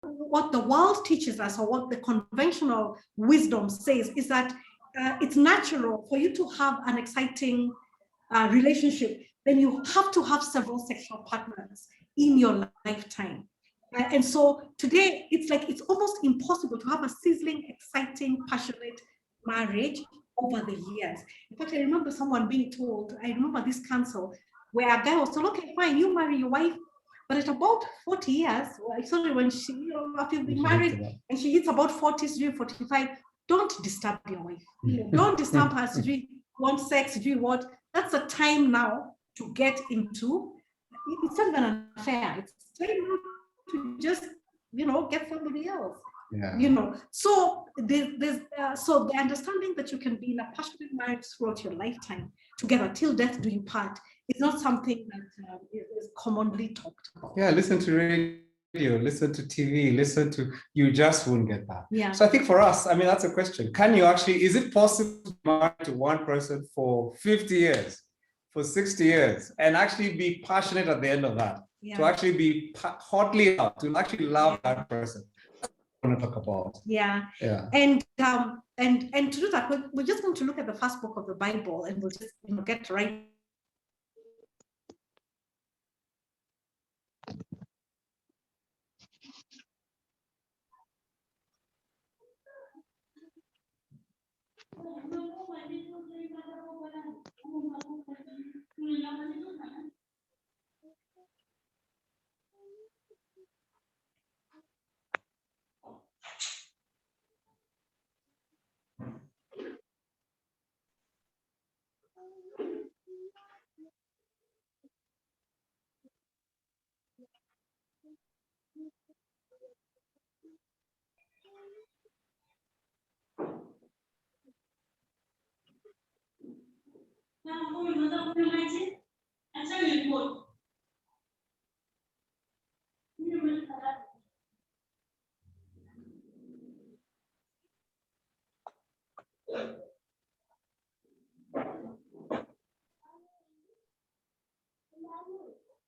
what the world teaches us, or what the conventional wisdom says, is that it's natural for you to have an exciting relationship. Then you have to have several sexual partners in your lifetime. And so today, it's like it's almost impossible to have a sizzling, exciting, passionate marriage over the years. In fact, I remember someone being told, I remember this council where a guy was told, okay, fine, you marry your wife, but at about 40 years, sorry, when she, you know, after you've been married and she hits about 40, 45, don't disturb your wife. Don't disturb her. Do you want sex? Do you want? That's the time now to get into. It's not even an affair. It's time to just, you know, get somebody else. Yeah. You know, so there's so the understanding that you can be in a passionate marriage throughout your lifetime together till death do you part is not something that is commonly talked about. Yeah, listen to radio, listen to TV, listen to, you just won't get that. Yeah. So I think for us, I mean, that's a question. Can you actually, is it possible to marry to one person for 50 years, for 60 years, and actually be passionate at the end of that? Yeah. To actually be hotly in love, to actually love that person? I want to talk about. Yeah. Yeah. And to do that, we're just going to look at the first book of the Bible, and we'll just, you know, get right.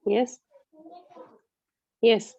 Yes. Yes.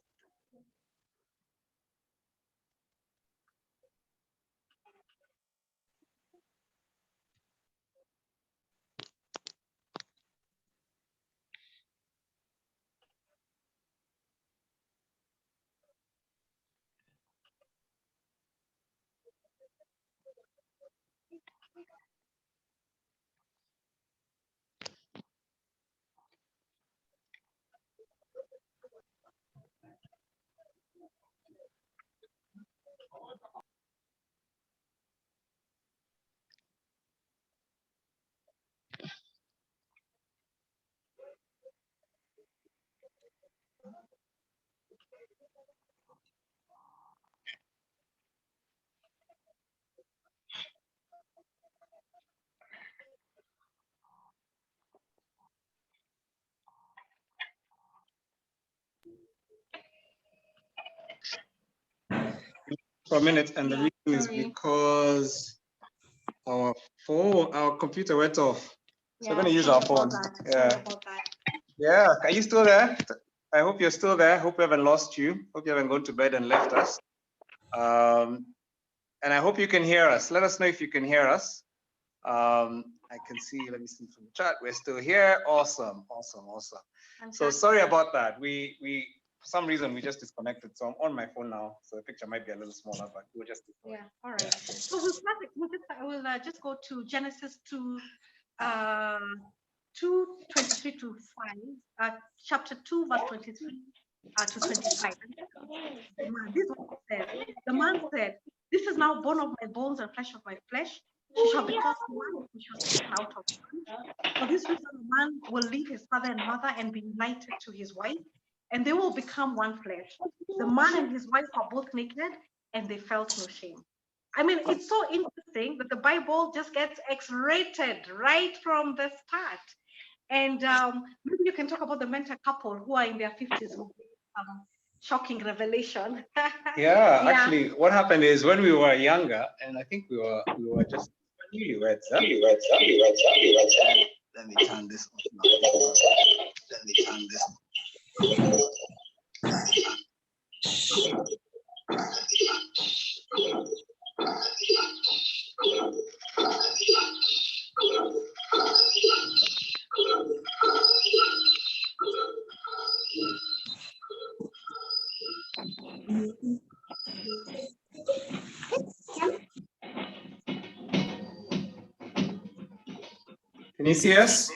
For a minute, and the reason is because our computer went off. So we're going to use our phone. Yeah. Yeah. Are you still there? I hope you're still there. Hope we haven't lost you. Hope you haven't gone to bed and left us. And I hope you can hear us. Let us know if you can hear us. I can see, let me see from the chat. We're still here. Awesome. Awesome. Awesome. So sorry about that. For some reason, we just disconnected. So I'm on my phone now. So the picture might be a little smaller, but we'll just. Yeah, all right. So we'll just go to Genesis 2:23 to 5, chapter 2, verse 23 to 25. This is what it says. The man said, "This is now bone of my bones and flesh of my flesh. She shall be called woman, who shall be taken out of man. For this reason, a man will leave his father and mother and be united to his wife, and they will become one flesh. The man and his wife are both naked, and they felt no shame." I mean, it's so interesting that the Bible just gets X-rated right from the start. And maybe you can talk about the mentor couple who are in their 50s. Shocking revelation. Yeah, actually, what happened is when we were younger, and I think we were just newlyweds. Let me turn this off now. Let me turn this off. Can you see us?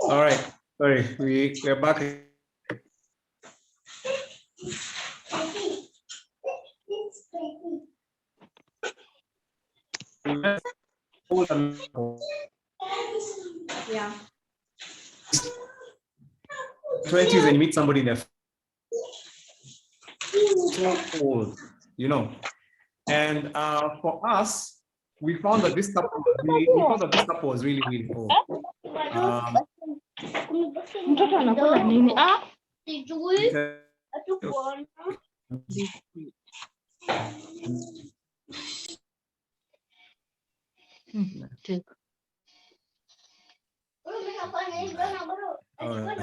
All right. Sorry, we're back. Yeah. 20s and you meet somebody in their so old, you know. And for us, we found that this couple was really, really old. Mtoto anakula nini? Ah, take. All right.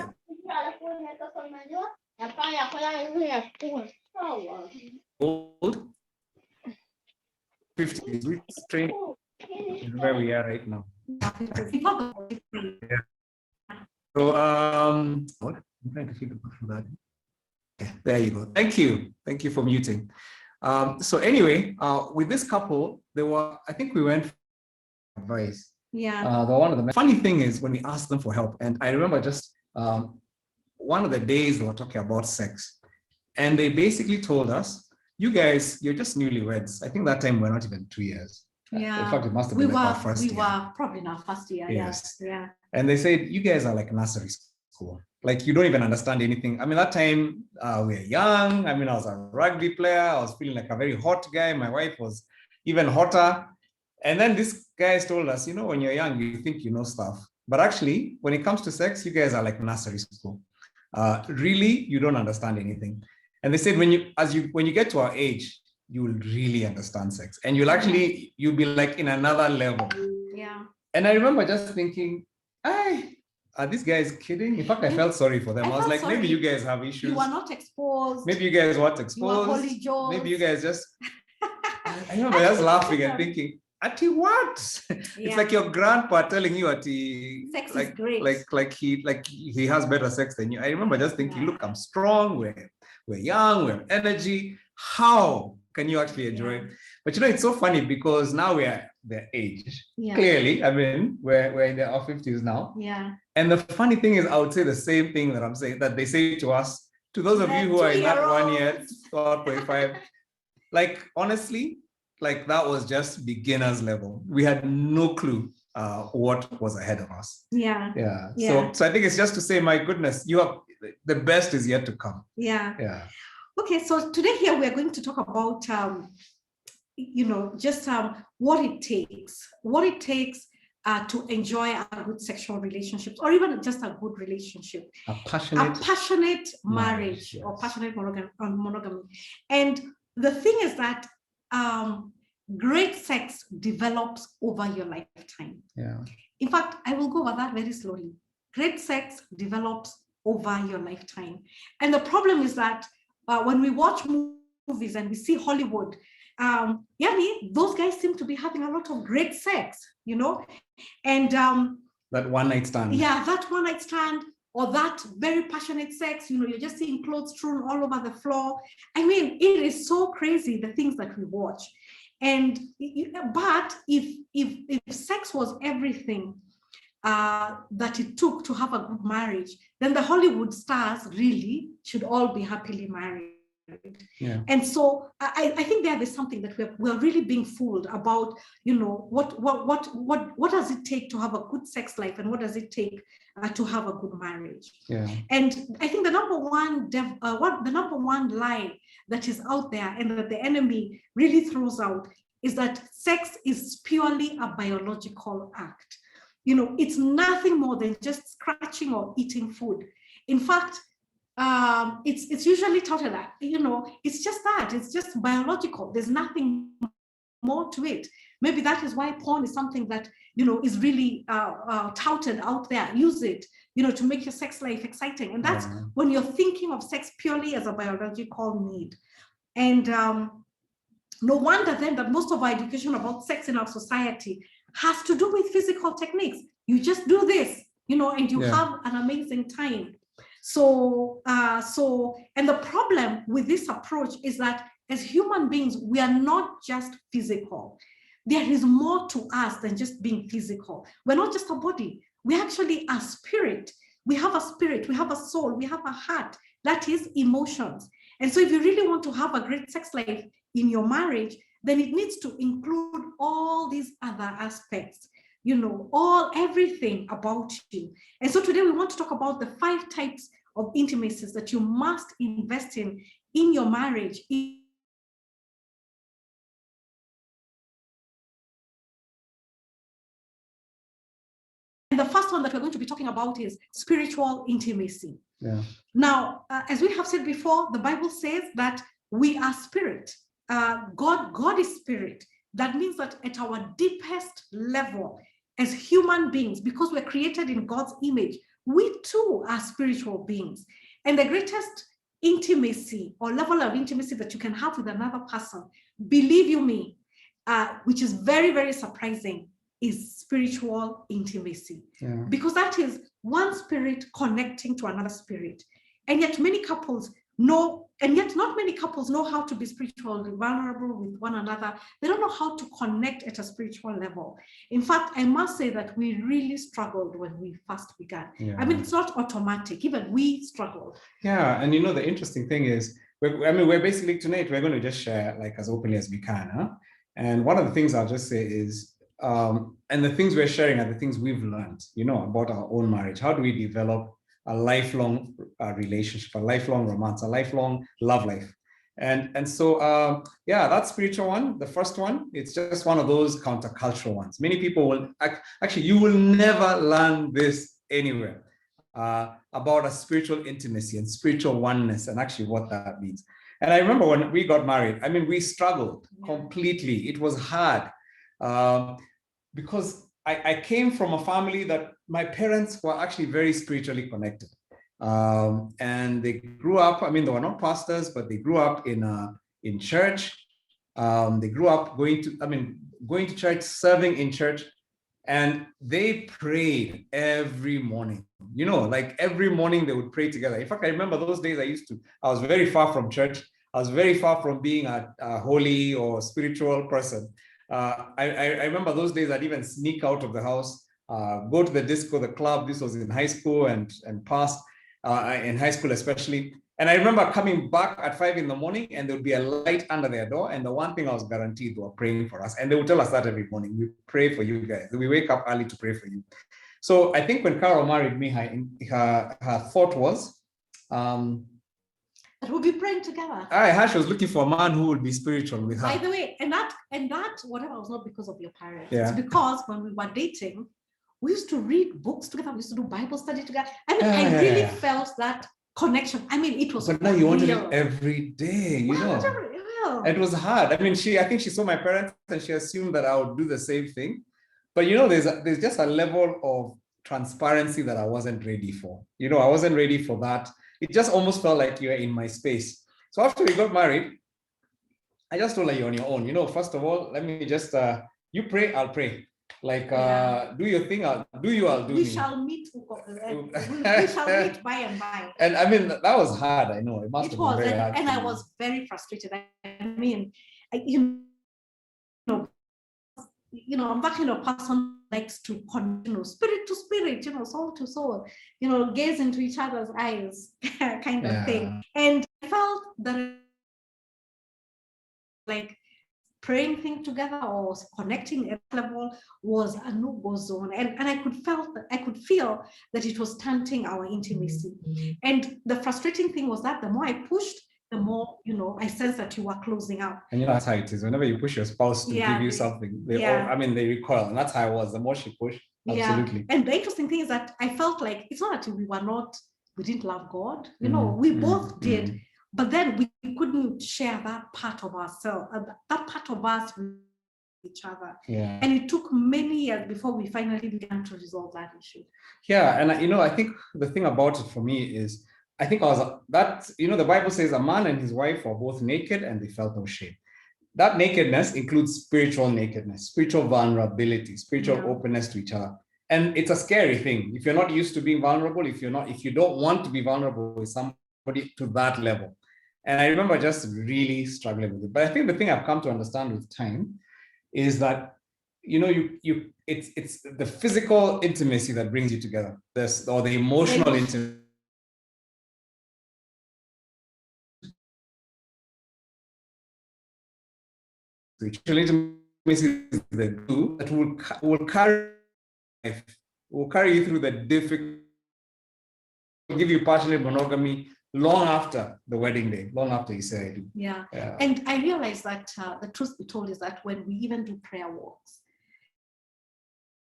Old 50s, we straight where we are right now. So what? I'm trying to figure out that. Okay, there you go. Thank you for muting. So anyway, with this couple, I think we went for advice. Yeah. One of the funny thing is when we asked them for help, and I remember just one of the days they were talking about sex, and they basically told us, "You guys, you're just newlyweds." I think that time we're not even 2 years. Yeah. In fact, it must have been our first year. We were probably in our first year. Yes. Yeah. And they said, "You guys are like nursery school. Like you don't even understand anything." I mean, that time we were young. I mean, I was a rugby player. I was feeling like a very hot guy. My wife was even hotter. And then these guys told us, when you're young, you think you know stuff. But actually, when it comes to sex, you guys are like nursery school. Really, you don't understand anything. And they said, when you get to our age, you will really understand sex. And you'll be like in another level. Yeah. And I remember just thinking, are these guys kidding? In fact, I felt sorry for them. I was like, sorry. Maybe you guys have issues. You are not exposed. Maybe you guys weren't exposed. Maybe you guys just, I remember just laughing and thinking, Ati what? Yeah. It's like your grandpa telling you Ati, sex like, is great. Like he has better sex than you. I remember just thinking, look, I'm strong, we're young, we have energy. How can you actually enjoy it? But it's so funny because now we're their age. Yeah. Clearly, I mean, we're in our 50s now. Yeah. And the funny thing is, I would say the same thing that I'm saying, that they say to us, to those of you who are in that 1 year, 12.5, like honestly, like that was just beginner's level. We had no clue what was ahead of us. Yeah. Yeah. So I think it's just to say, my goodness, the best is yet to come. Yeah. Okay, so today here we are going to talk about just what it takes to enjoy a good sexual relationship, or even just a good relationship, a passionate marriage, yes. Or passionate monogamy. And the thing is that great sex develops over your lifetime. Yeah. In fact, I will go over that very slowly. Great sex develops over your lifetime. And the problem is that when we watch movies and we see Hollywood, those guys seem to be having a lot of great sex, and that one night stand. Yeah, that one night stand, or that very passionate sex, you're just seeing clothes strewn all over the floor. I mean, it is so crazy, the things that we watch. And but if sex was everything that it took to have a good marriage, then the Hollywood stars really should all be happily married. Yeah. And so I think there is something that we're really being fooled about, what does it take to have a good sex life, and what does it take to have a good marriage? Yeah. And I think the number one lie that is out there and that the enemy really throws out is that sex is purely a biological act. It's nothing more than just scratching or eating food. In fact, it's usually touted that, it's just that, it's just biological. There's nothing more to it. Maybe that is why porn is something that, is really touted out there. Use it, to make your sex life exciting. And that's when you're thinking of sex purely as a biological need. And no wonder then that most of our education about sex in our society has to do with physical techniques. You just do this, and you have an amazing time. And the problem with this approach is that as human beings, we are not just physical. There is more to us than just being physical. We're not just a body. We actually are spirit. We have a spirit, we have a soul, we have a heart, that is emotions. And so if you really want to have a great sex life in your marriage, then it needs to include all these other aspects, everything about you. And so today we want to talk about the 5 types of intimacies that you must invest in your marriage. And the first one that we're going to be talking about is spiritual intimacy. Yeah. Now, as we have said before, the Bible says that we are spirit. God is spirit. That means that at our deepest level, as human beings, because we're created in God's image, we too are spiritual beings. And the greatest intimacy or level of intimacy that you can have with another person, believe you me, which is very, very surprising, is spiritual intimacy. Yeah. Because that is one spirit connecting to another spirit. And yet many couples know, and yet not many couples know how to be spiritually vulnerable with one another. They don't know how to connect at a spiritual level. In fact, I must say that we really struggled when we first began. Yeah. I mean, it's not automatic. Even we struggled. Yeah, and the interesting thing is, we're basically tonight, we're going to just share like as openly as we can. Huh? And one of the things I'll just say is, and the things we're sharing are the things we've learned, about our own marriage. How do we develop a lifelong relationship, a lifelong romance, a lifelong love life? And so, that spiritual one, the first one, it's just one of those countercultural ones. Many people will, actually, you will never learn this anywhere, about a spiritual intimacy and spiritual oneness and actually what that means. And I remember when we got married, I mean, we struggled completely. It was hard. Because I came from a family that my parents were actually very spiritually connected. And they grew up, I mean, they were not pastors, but they grew up in church. They grew up going to church, serving in church, and they prayed every morning. Like every morning they would pray together. In fact, I remember those days I was very far from church. I was very far from being a holy or spiritual person. I remember those days I'd even sneak out of the house, go to the disco, the club. This was in high school and past, in high school especially. And I remember coming back at 5 in the morning and there would be a light under their door. And the one thing I was guaranteed, they were praying for us. And they would tell us that every morning, we pray for you guys. We wake up early to pray for you. So I think when Carol married me, her thought was, that we'll be praying together. She was looking for a man who would be spiritual with her. By the way, and that whatever was not because of your parents. Yeah. It's because when we were dating, we used to read books together. We used to do Bible study together. I mean, I really felt that connection. I mean, it was. But now you wanted it every day, It was hard. I mean, I think she saw my parents and she assumed that I would do the same thing. But there's just a level of transparency that I wasn't ready for. I wasn't ready for that. It just almost felt like you were in my space. So after we got married, I just told her, you're on your own. First of all, let me just, you pray, I'll pray. Like, do your thing, I'll do me. We shall meet by and by. And I mean, that was hard, I know. It must have been very hard. And I was very frustrated. I mean, I'm that kind of person who likes to connect, spirit to spirit, soul to soul, gaze into each other's eyes, kind of thing. And I felt that like praying thing together or connecting at level was a no-go zone. And I could feel that it was stunting our intimacy. And the frustrating thing was that the more I pushed, the more, I sense that you are closing out. And that's how it is. Whenever you push your spouse to give you something, they recoil. And that's how I was. The more she pushed, absolutely. And the interesting thing is that I felt like it's not that we didn't love God. We both did. But then we couldn't share that part of ourselves, that part of us with each other. Yeah. And it took many years before we finally began to resolve that issue. Yeah. And, I think the thing about it for me is, I think the Bible says a man and his wife were both naked and they felt no shame. That nakedness includes spiritual nakedness, spiritual vulnerability, spiritual openness to each other. And it's a scary thing. If you're not used to being vulnerable, if you don't want to be vulnerable with somebody to that level. And I remember just really struggling with it. But I think the thing I've come to understand with time is that, it's the physical intimacy that brings you together. Or the emotional intimacy. Spiritual intimacy is the glue that will carry life, will carry you through the difficult, give you passionate monogamy long after the wedding day, long after you say I do. Yeah. And I realized that the truth be told is that when we even do prayer walks,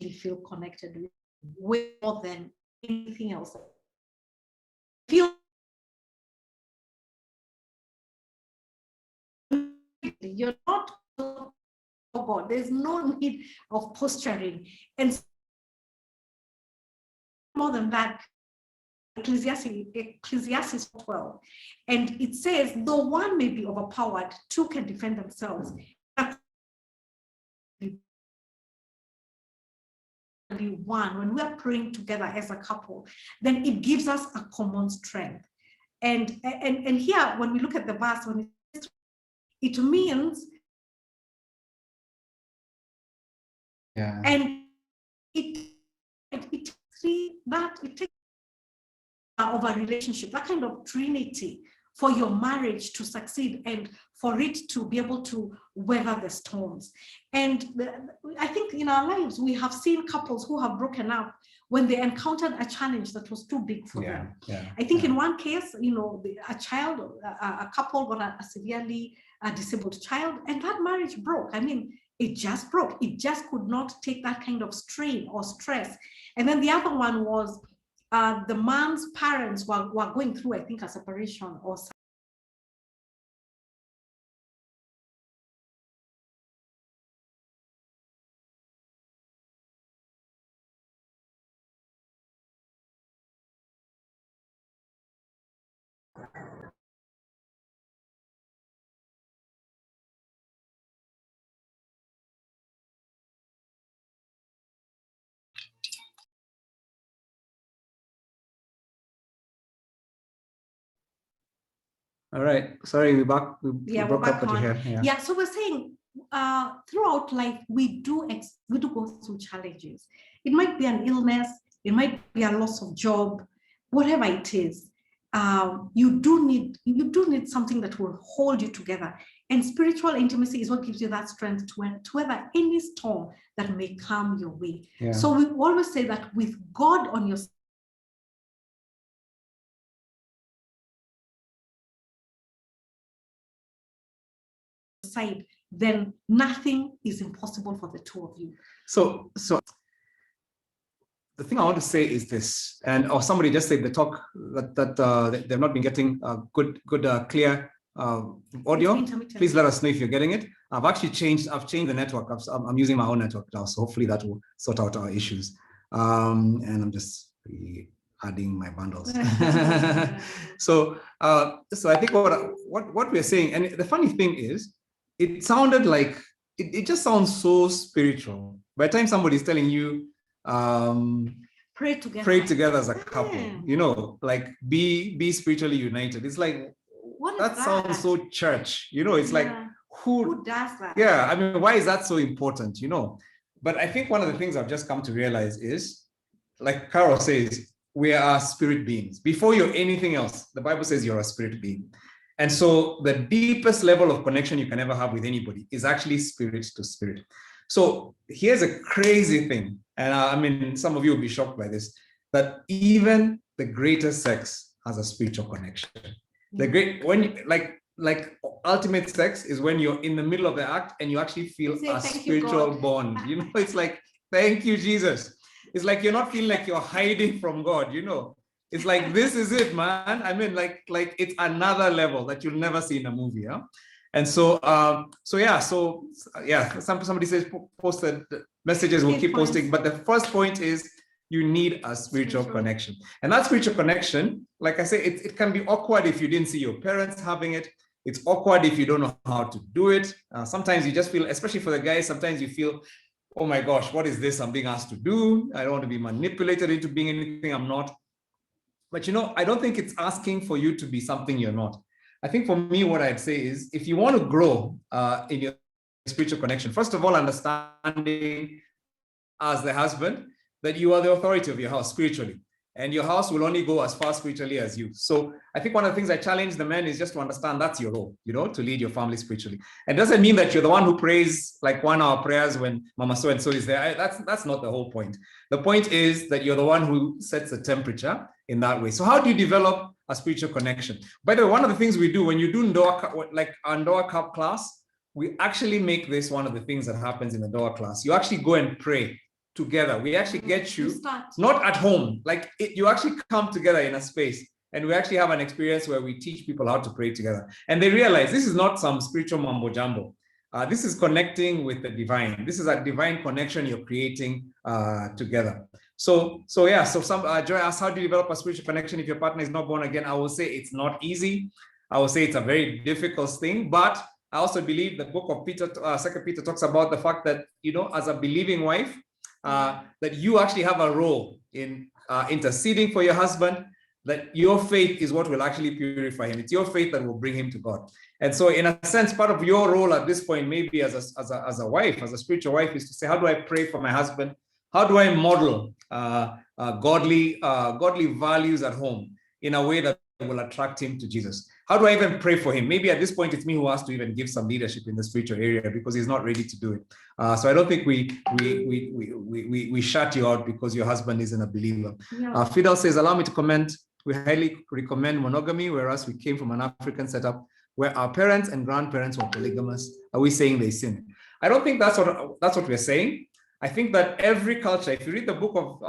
we feel connected with way more than anything else. Feel you're not, oh God, there's no need of posturing. And more than that, Ecclesiastes 12, and it says, though one may be overpowered, two can defend themselves. One, when we are praying together as a couple, then it gives us a common strength. And here, when we look at the verse, when it means, and it takes of a relationship, that kind of trinity for your marriage to succeed and for it to be able to weather the storms. And I think in our lives, we have seen couples who have broken up when they encountered a challenge that was too big for them. I think in one case, a couple got a severely disabled child, and that marriage broke. I mean, it just broke. It just could not take that kind of strain or stress. And then the other one was the man's parents were going through, I think, a separation or something. All right. Sorry, we broke up at here. Yeah. So we're saying throughout life, we do go through challenges. It might be an illness, it might be a loss of job, whatever it is. You do need something that will hold you together. And spiritual intimacy is what gives you that strength to weather any storm that may come your way. Yeah. So we always say that with God on your side, then nothing is impossible for the two of you. So the thing I want to say is this, or somebody just said the talk that they've not been getting good clear audio. Please let us know if you're getting it. I've changed the network. I'm using my own network now, so hopefully that will sort out our issues. And I'm just adding my bundles. So I think what we're saying, and the funny thing is, it sounded like it just sounds so spiritual. By the time somebody's telling you, pray together as a couple, like be spiritually united. It's like, that sounds so church, it's like, who does that? Yeah, I mean, why is that so important, But I think one of the things I've just come to realize is, like Carol says, we are spirit beings. Before you're anything else, the Bible says you're a spirit being. And so the deepest level of connection you can ever have with anybody is actually spirit to spirit. So here's a crazy thing, and I mean, some of you will be shocked by this, that even the greatest sex has a spiritual connection. Like ultimate sex is when you're in the middle of the act and you actually feel a spiritual bond. It's like, thank you, Jesus. It's like you're not feeling like you're hiding from God. It's like, this is it, man. I mean, like it's another level that you'll never see in a movie. Yeah. And somebody says post the messages, we'll keep posting. But the first point is, you need a spiritual connection. And that spiritual connection, like I say, it can be awkward if you didn't see your parents having it. It's awkward if you don't know how to do it. Sometimes you just feel, especially for the guys, sometimes you feel oh my gosh, what is this I'm being asked to do? I don't want to be manipulated into being anything I'm not. But I don't think it's asking for you to be something you're not. I think for me, what I'd say is, if you want to grow in your spiritual connection, first of all, understanding as the husband that you are the authority of your house spiritually, and your house will only go as far spiritually as you. So I think one of the things I challenge the men is just to understand that's your role, to lead your family spiritually. It doesn't mean that you're the one who prays like 1 hour prayers when Mama so-and-so is there. That's not the whole point. The point is that you're the one who sets the temperature in that way. So how do you develop a spiritual connection? By the way, one of the things we do when you do like our Ndoa Cup class, we actually make this one of the things that happens in the Ndoa class. You actually go and pray together. We actually get you not at home, you actually come together in a space, and we actually have an experience where we teach people how to pray together, and they realize this is not some spiritual mambo jumbo. This is connecting with the divine. This is a divine connection you're creating together. So some Joy asked, how do you develop a spiritual connection if your partner is not born again? I will say it's not easy. I will say it's a very difficult thing, but I also believe the book of Peter, 2 Peter talks about the fact that, as a believing wife, that you actually have a role in interceding for your husband, that your faith is what will actually purify him. It's your faith that will bring him to God. And so in a sense, part of your role at this point, maybe as a wife, as a spiritual wife, is to say, how do I pray for my husband? How do I model godly values at home in a way that will attract him to Jesus? How do I even pray for him? Maybe at this point, it's me who has to even give some leadership in the spiritual area because he's not ready to do it. So I don't think we shut you out because your husband isn't a believer. Yeah. Fidel says, allow me to comment. We highly recommend monogamy, whereas we came from an African setup where our parents and grandparents were polygamous. Are we saying they sin? I don't think that's what we're saying. I think that every culture, if you read the book of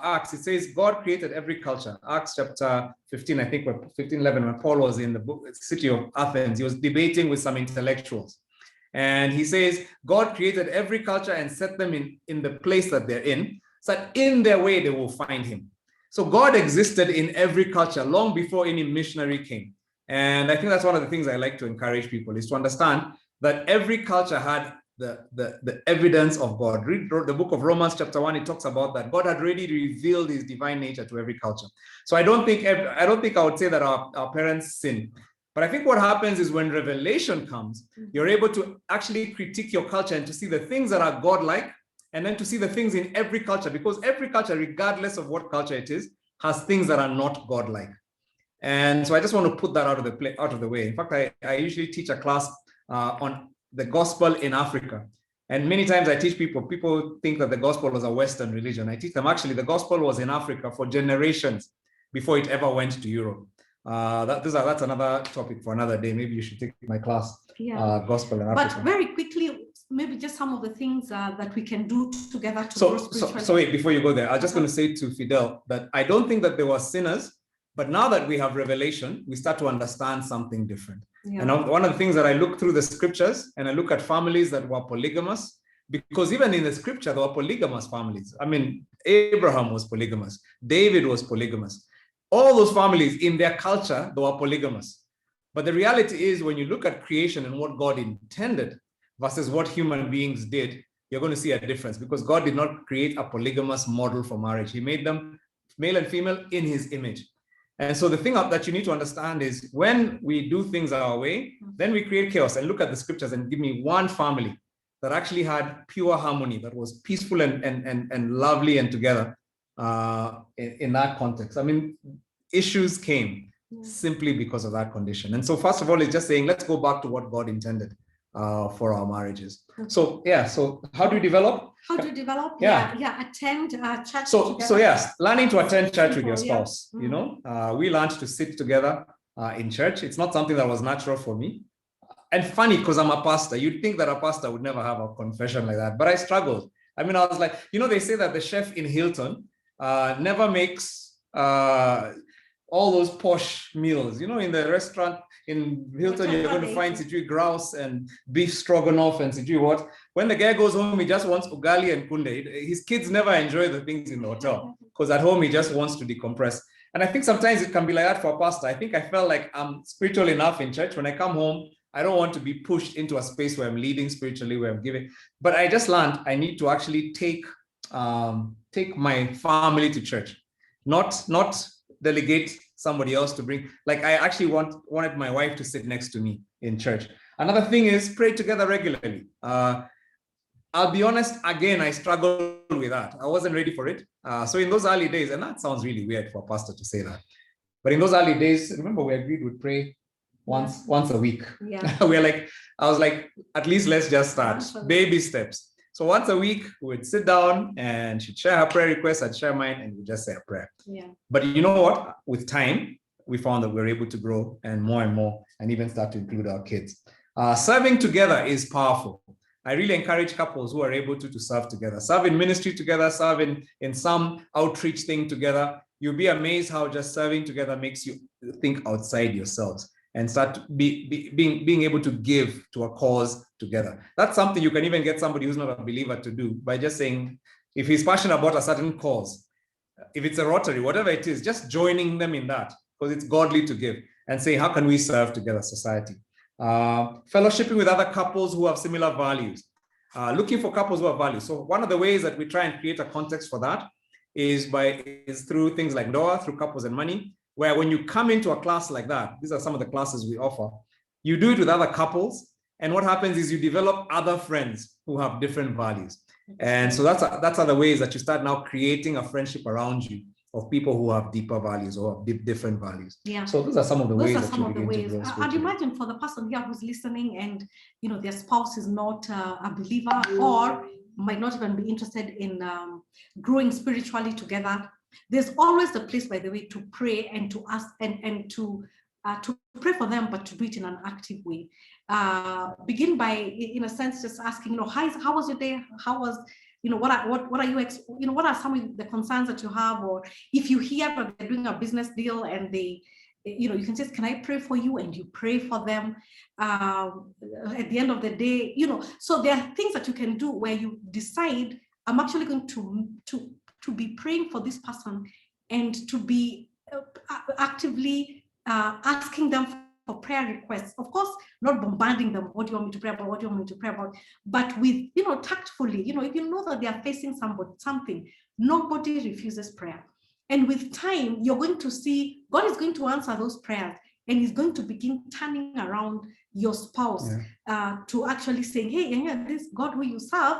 Acts, it says God created every culture. Acts chapter 15, I think, 15:11, when Paul was in the city of Athens, he was debating with some intellectuals. And he says, God created every culture and set them in the place that they're in, so that in their way they will find him. So God existed in every culture long before any missionary came. And I think that's one of the things I like to encourage people, is to understand that every culture had the evidence of God. Read the book of Romans chapter 1, it talks about that God had already revealed his divine nature to every culture. So I don't think I would say that our parents sin. But I think what happens is when revelation comes, you're able to actually critique your culture and to see the things that are God-like, and then to see the things in every culture, because every culture, regardless of what culture it is, has things that are not God-like. And so I just want to put that out of the way. In fact, I usually teach a class on the gospel in Africa. And many times I teach people think that the gospel was a Western religion. I teach them, actually, the gospel was in Africa for generations before it ever went to Europe. That's another topic for another day. Maybe you should take my class, gospel in Africa. But very quickly, maybe just some of the things that we can do together to grow spiritually. So wait, before you go there, I was just going to say to Fidel that I don't think that they were sinners, but now that we have revelation, we start to understand something different. Yeah. And one of the things that I look through the scriptures, and I look at families that were polygamous, because even in the scripture, there were polygamous families. I mean, Abraham was polygamous. David was polygamous. All those families in their culture, they were polygamous. But the reality is, when you look at creation and what God intended versus what human beings did, you're going to see a difference, because God did not create a polygamous model for marriage. He made them male and female in his image. And so the thing that you need to understand is, when we do things our way, then we create chaos. And look at the scriptures and give me one family that actually had pure harmony, that was peaceful and lovely and together in that context. I mean, issues came simply because of that condition. And so first of all, it's just saying, let's go back to what God intended for our marriages. So how do you develop? Attend church. So yes, learning to attend church with your spouse. We learned to sit together in church. It's not something that was natural for me. And funny, because I'm a pastor, you'd think that a pastor would never have a confession like that, but I struggled. I mean, I was like, they say that the chef in Hilton never makes all those posh meals. In the restaurant in Hilton, you're going to find sijui grouse and beef stroganoff and sijui what. When the guy goes home, he just wants ugali and kunde. His kids never enjoy the things in the hotel, because at home he just wants to decompress. And I think sometimes it can be like that for a pastor. I think I felt like I'm spiritual enough in church. When I come home, I don't want to be pushed into a space where I'm leading spiritually, where I'm giving. But I just learned I need to actually take my family to church, not delegate somebody else to bring. Like I actually wanted my wife to sit next to me in church. Another thing is pray together regularly. I'll be honest, again, I struggled with that. I wasn't ready for it. So in those early days, and that sounds really weird for a pastor to say that, but in those early days, remember we agreed we'd pray once a week. Yeah. I was like, at least let's just start. Baby steps. So once a week, we'd sit down and she'd share her prayer requests, I'd share mine, and we'd just say a prayer. Yeah. But you know what? With time, we found that we were able to grow and more, and even start to include our kids. Serving together is powerful. I really encourage couples who are able to serve together, serve in ministry together, serve in some outreach thing together. You'll be amazed how just serving together makes you think outside yourselves and start being able to give to a cause together. That's something you can even get somebody who's not a believer to do by just saying, if he's passionate about a certain cause, if it's a Rotary, whatever it is, just joining them in that, because it's godly to give, and say, how can we serve together, society? Fellowshipping with other couples who have similar values, looking for couples who have values. So one of the ways that we try and create a context for that is through things like Noah, through Couples and Money, where when you come into a class like that, these are some of the classes we offer, you do it with other couples, and what happens is you develop other friends who have different values. And so that's other ways that you start now creating a friendship around you of people who have deeper values or different values. Yeah. So those are some of the ways that you begin to grow. I'd imagine for the person here who's listening and their spouse is not a believer or might not even be interested in growing spiritually together, there's always the place, by the way, to pray and to ask and to pray for them, but to do it in an active way. Begin by, in a sense, just asking, how was your day? How was, what are you, what are some of the concerns that you have? Or if you hear that they're doing a business deal and they, you can say, can I pray for you? And you pray for them. At the end of the day, so there are things that you can do where you decide, I'm actually going to be praying for this person and to be actively asking them for prayer requests. Of course, not bombarding them. What do you want me to pray about? What do you want me to pray about? But with, tactfully, if you know that they are facing something, nobody refuses prayer. And with time, you're going to see God is going to answer those prayers, and He's going to begin turning around your spouse to actually saying, hey, this God who you serve,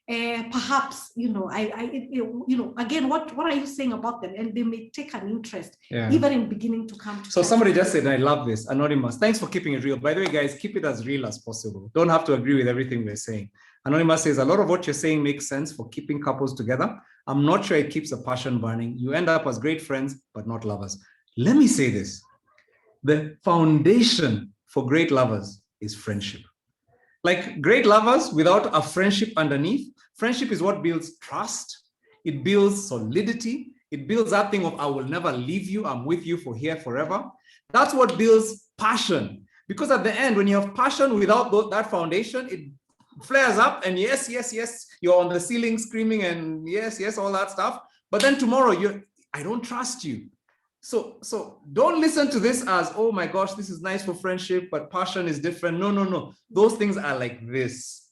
perhaps, again, what are you saying about them? And they may take an interest, even in beginning to come to. So somebody just said, I love this, Anonymous. Thanks for keeping it real. By the way, guys, keep it as real as possible. Don't have to agree with everything we're saying. Anonymous says, a lot of what you're saying makes sense for keeping couples together. I'm not sure it keeps the passion burning. You end up as great friends, but not lovers. Let me say this. The foundation for great lovers is friendship. Like great lovers without a friendship underneath, friendship is what builds trust. It builds solidity. It builds that thing of, I will never leave you. I'm with you for here forever. That's what builds passion. Because at the end, when you have passion without that foundation, it flares up and yes, you're on the ceiling screaming and yes, all that stuff. But then tomorrow, I don't trust you. So don't listen to this as, oh my gosh, this is nice for friendship, but passion is different. No. Those things are like this.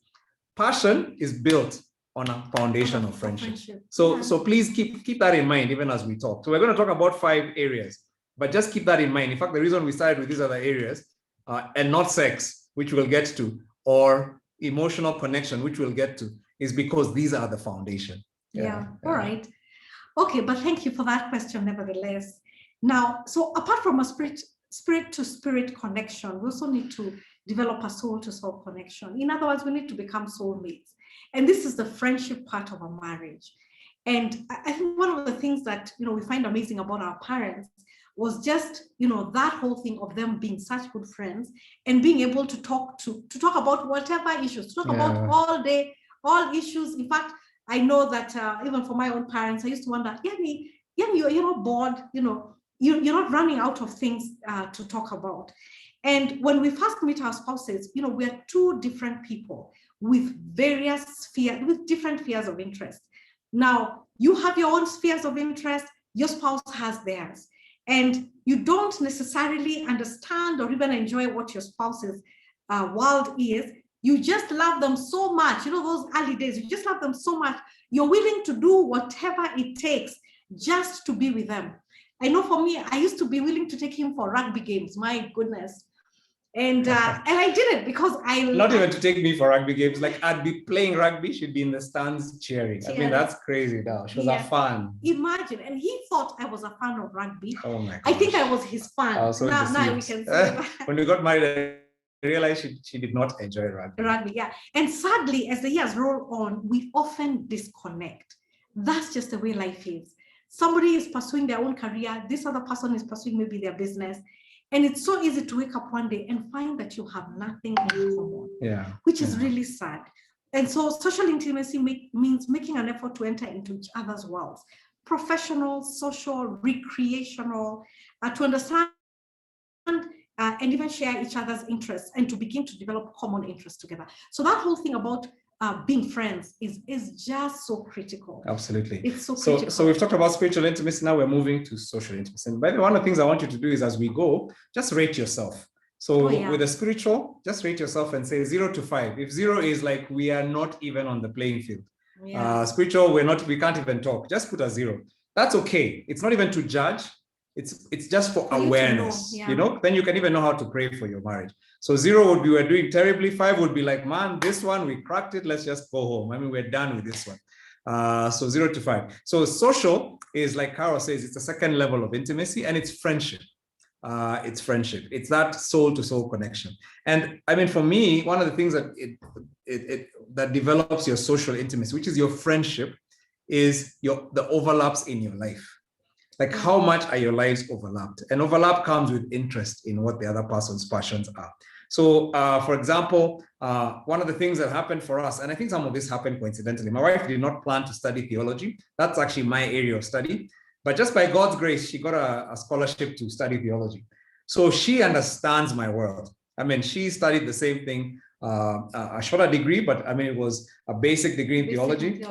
Passion is built on a foundation of friendship. So please keep that in mind even as we talk. So we're going to talk about 5 areas, but just keep that in mind. In fact, the reason we started with these other areas and not sex, which we'll get to, or emotional connection, which we'll get to, is because these are the foundation. All right. Okay, but thank you for that question nevertheless. Now, so apart from a spirit to spirit connection, we also need to develop a soul to soul connection. In other words, we need to become soulmates. And this is the friendship part of a marriage. And I think one of the things that, we find amazing about our parents was just, that whole thing of them being such good friends and being able to talk about whatever issues, to talk about all day, all issues. In fact, I know that even for my own parents, I used to wonder, you're not bored, you're not running out of things to talk about. And when we first meet our spouses, we are 2 different people with with different spheres of interest. Now, you have your own spheres of interest, your spouse has theirs. And you don't necessarily understand or even enjoy what your spouse is world is, you just love them so much. You know, those early days, you just love them so much. You're willing to do whatever it takes just to be with them. I know for me, I used to be willing to take him for rugby games. My goodness. And I did it because not even to take me for rugby games. Like, I'd be playing rugby, she'd be in the stands cheering. I mean, that's crazy now. She was a fan. Imagine, and he thought I was a fan of rugby. Oh my God. I think I was his fan. I was so now we can say when we got married, I realized she did not enjoy rugby. Yeah. And sadly, as the years roll on, we often disconnect. That's just the way life is. Somebody is pursuing their own career. This other person is pursuing maybe their business. And it's so easy to wake up one day and find that you have nothing in common, which is really sad. And so social intimacy means making an effort to enter into each other's worlds, professional, social, recreational, to understand and even share each other's interests and to begin to develop common interests together. So that whole thing about being friends is just so critical. Absolutely. It's so critical. So we've talked about spiritual intimacy. Now we're moving to social intimacy. And by the way, one of the things I want you to do is, as we go, just rate yourself. So with the spiritual, just rate yourself and say 0 to 5. If 0 is like we are not even on the playing field. Spiritual, we can't even talk. Just put a 0. That's okay. It's not even to judge. It's just for awareness, you know, then you can even know how to pray for your marriage. So 0 would be, we're doing terribly. 5 would be like, man, this one, we cracked it. Let's just go home. I mean, we're done with this one. So 0 to 5. So social is, like Carol says, it's a second level of intimacy, and it's friendship. It's friendship. It's that soul to soul connection. And I mean, for me, one of the things that that develops your social intimacy, which is your friendship, is the overlaps in your life. Like, how much are your lives overlapped? And overlap comes with interest in what the other person's passions are. So, for example, one of the things that happened for us, and I think some of this happened coincidentally, my wife did not plan to study theology. That's actually my area of study. But just by God's grace, she got a scholarship to study theology. So she understands my world. I mean, she studied the same thing, a shorter degree, but I mean, it was a basic degree in theology.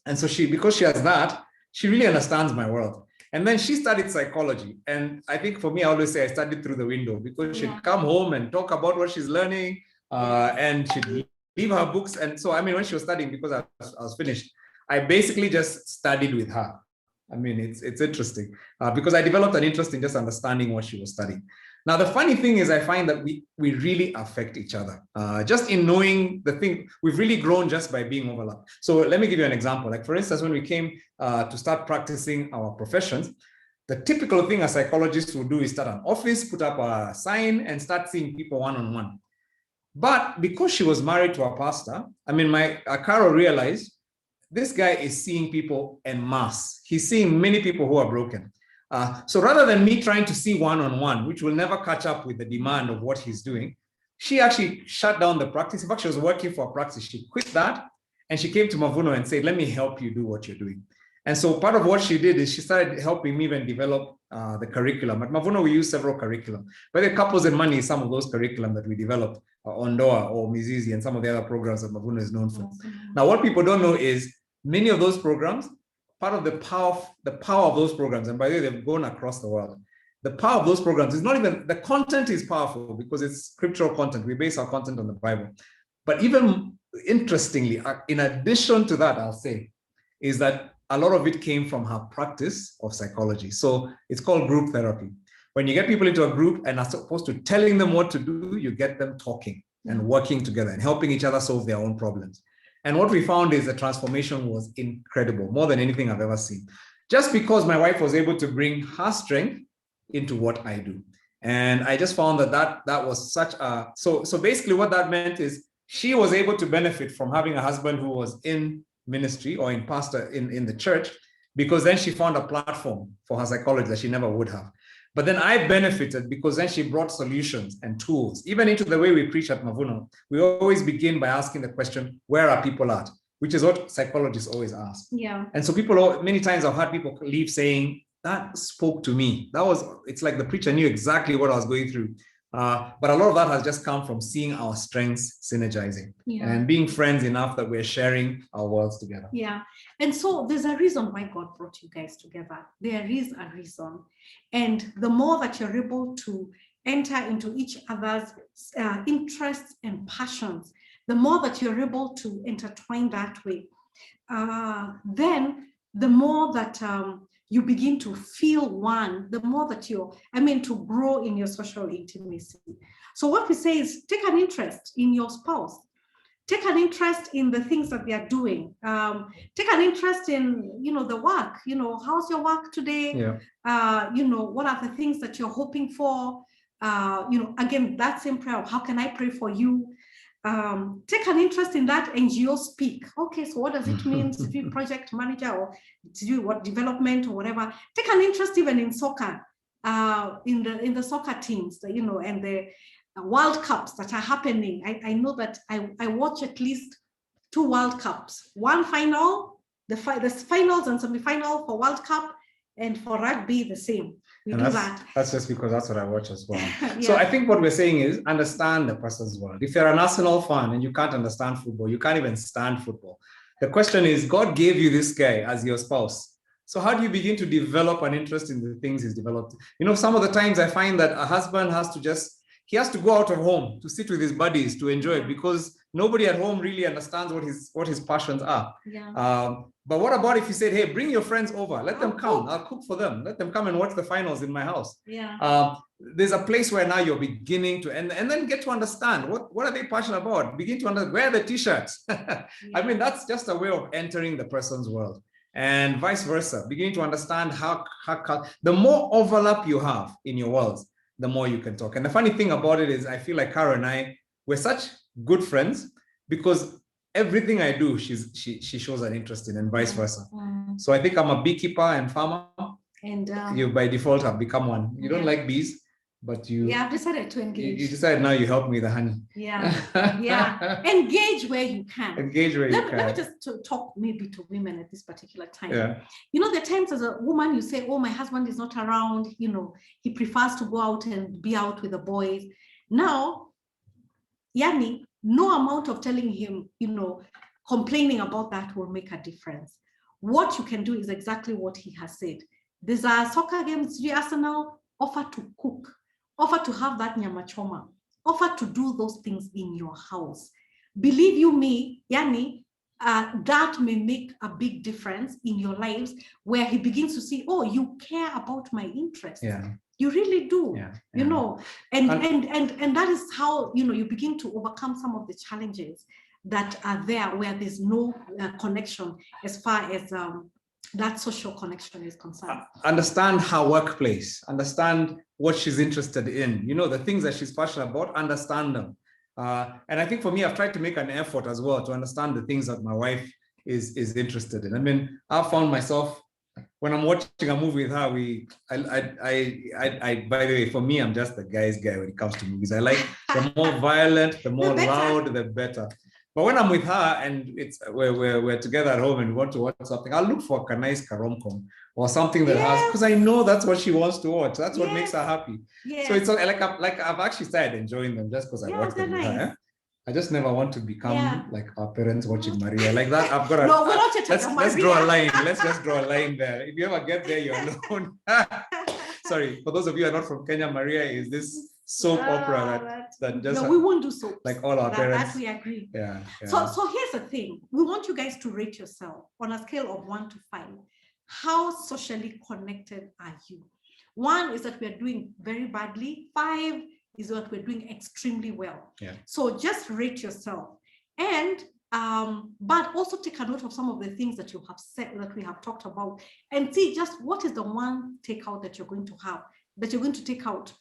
And so because she has that, she really understands my world. And then she studied psychology. And I think for me, I always say I studied through the window, because she'd come home and talk about what she's learning, and she'd leave her books. And so, I mean, when she was studying, because I was finished, I basically just studied with her. I mean, it's interesting because I developed an interest in just understanding what she was studying. Now, the funny thing is, I find that we really affect each other. Just in knowing the thing, we've really grown just by being overlapped. So let me give you an example. Like, for instance, when we came to start practicing our professions, the typical thing a psychologist would do is start an office, put up a sign, and start seeing people one-on-one. But because she was married to a pastor, I mean, Carol realized this guy is seeing people en masse. He's seeing many people who are broken. So rather than me trying to see one-on-one, which will never catch up with the demand of what he's doing, she actually shut down the practice. In fact, she was working for a practice. She quit that, and she came to Mavuno and said, let me help you do what you're doing. And so part of what she did is she started helping me even develop the curriculum. At Mavuno, we use several curriculum. But the Couples and Money is some of those curriculum that we developed, Ondoa or Mizizi and some of the other programs that Mavuno is known for. Now, what people don't know is many of those programs, part of the power of those programs, and by the way, they've gone across the world. The power of those programs is not even, the content is powerful because it's scriptural content. We base our content on the Bible. But even interestingly, in addition to that, I'll say, is that a lot of it came from her practice of psychology. So it's called group therapy. When you get people into a group and are supposed to telling them what to do, you get them talking and working together and helping each other solve their own problems. And what we found is the transformation was incredible, more than anything I've ever seen. Just because my wife was able to bring her strength into what I do. And I just found that was such a, so basically what that meant is she was able to benefit from having a husband who was in ministry or in pastor in the church, because then she found a platform for her psychology that she never would have. But then I benefited because then she brought solutions and tools. Even into the way we preach at Mavuno, we always begin by asking the question, where are people at? Which is what psychologists always ask. Yeah. And so people, many times I've had people leave saying, that spoke to me. It's like the preacher knew exactly what I was going through. But a lot of that has just come from seeing our strengths synergizing and being friends enough that we're sharing our worlds together. Yeah. And so there's a reason why God brought you guys together. There is a reason. And the more that you're able to enter into each other's interests and passions, the more that you're able to intertwine that way, then the more that you begin to feel one, the more that to grow in your social intimacy. So what we say is take an interest in your spouse. Take an interest in the things that they are doing. Take an interest in, the work. How's your work today? Yeah. What are the things that you're hoping for? Again, that same prayer of how can I pray for you? Take an interest in that NGO speak. Okay, so what does it mean to be project manager or to do what development or whatever? Take an interest even in soccer, in the soccer teams, and the World Cups that are happening. I know that I watch at least 2 World Cups. One final, the finals and semi-final for World Cup, and for rugby the same. We do that. That's just because that's what I watch as well. Yeah. So I think what we're saying is understand the person's world. If you're an Arsenal fan and you can't understand football, you can't even stand football. The question is, God gave you this guy as your spouse. So how do you begin to develop an interest in the things he's developed? Some of the times I find that a husband has to go out of home to sit with his buddies to enjoy it, because nobody at home really understands what his passions are. Yeah. But what about if you said, hey, bring your friends over, let them come, I'll cook for them, let them come and watch the finals in my house. Yeah. There's a place where now you're beginning to, and then get to understand what are they passionate about, begin to understand, wear the t-shirts. Yeah. I mean, that's just a way of entering the person's world, and vice versa, beginning to understand how the more overlap you have in your worlds, the more you can talk. And the funny thing about it is I feel like Kara and I, we're such good friends because everything I do, she shows an interest in, and vice versa. So I think I'm a beekeeper and farmer, and you by default have become one. You don't like bees, but I've decided to engage. You decided now you help me with the honey. Yeah. Engage where you can. Engage where you can. Let me just talk maybe to women at this particular time. Yeah. The times as a woman you say, oh, my husband is not around, he prefers to go out and be out with the boys. Now, Yani, no amount of telling him, complaining about that will make a difference. What you can do is exactly what he has said. There's a soccer game, Arsenal, offer to cook, offer to have that nyama choma, offer to do those things in your house. Believe you me, Yani, that may make a big difference in your lives, where he begins to see, oh, you care about my interests. Yeah. You really do, yeah. And that is how, you begin to overcome some of the challenges that are there where there's no connection as far as that social connection is concerned. Understand her workplace, understand what she's interested in, the things that she's passionate about, understand them. And I think for me, I've tried to make an effort as well to understand the things that my wife is interested in. I mean, I've found myself, when I'm watching a movie with her, by the way, for me, I'm just the guy's guy when it comes to movies. I like the more violent, the more loud, the better. But when I'm with her and we're together at home and we want to watch something, I'll look for a nice rom-com or something that has, because I know that's what she wants to watch. That's what makes her happy. So it's like I've actually started enjoying them just because I watch them with her. I just never want to become like our parents watching Maria like that. I've got to. No, we're not let's draw a line. Let's just draw a line there. If you ever get there, you're alone. Sorry, for those of you who are not from Kenya, Maria is this soap opera that just. No, we won't do soap. Like all our parents. That we agree. Yeah. So here's the thing. We want you guys to rate yourself on a scale of 1 to 5. How socially connected are you? 1 is that we are doing very badly. 5 is what we're doing extremely well. Yeah. So just rate yourself, and but also take a note of some of the things that you have said, that we have talked about, and see just what is the one takeout that you're going to have, that you're going to take out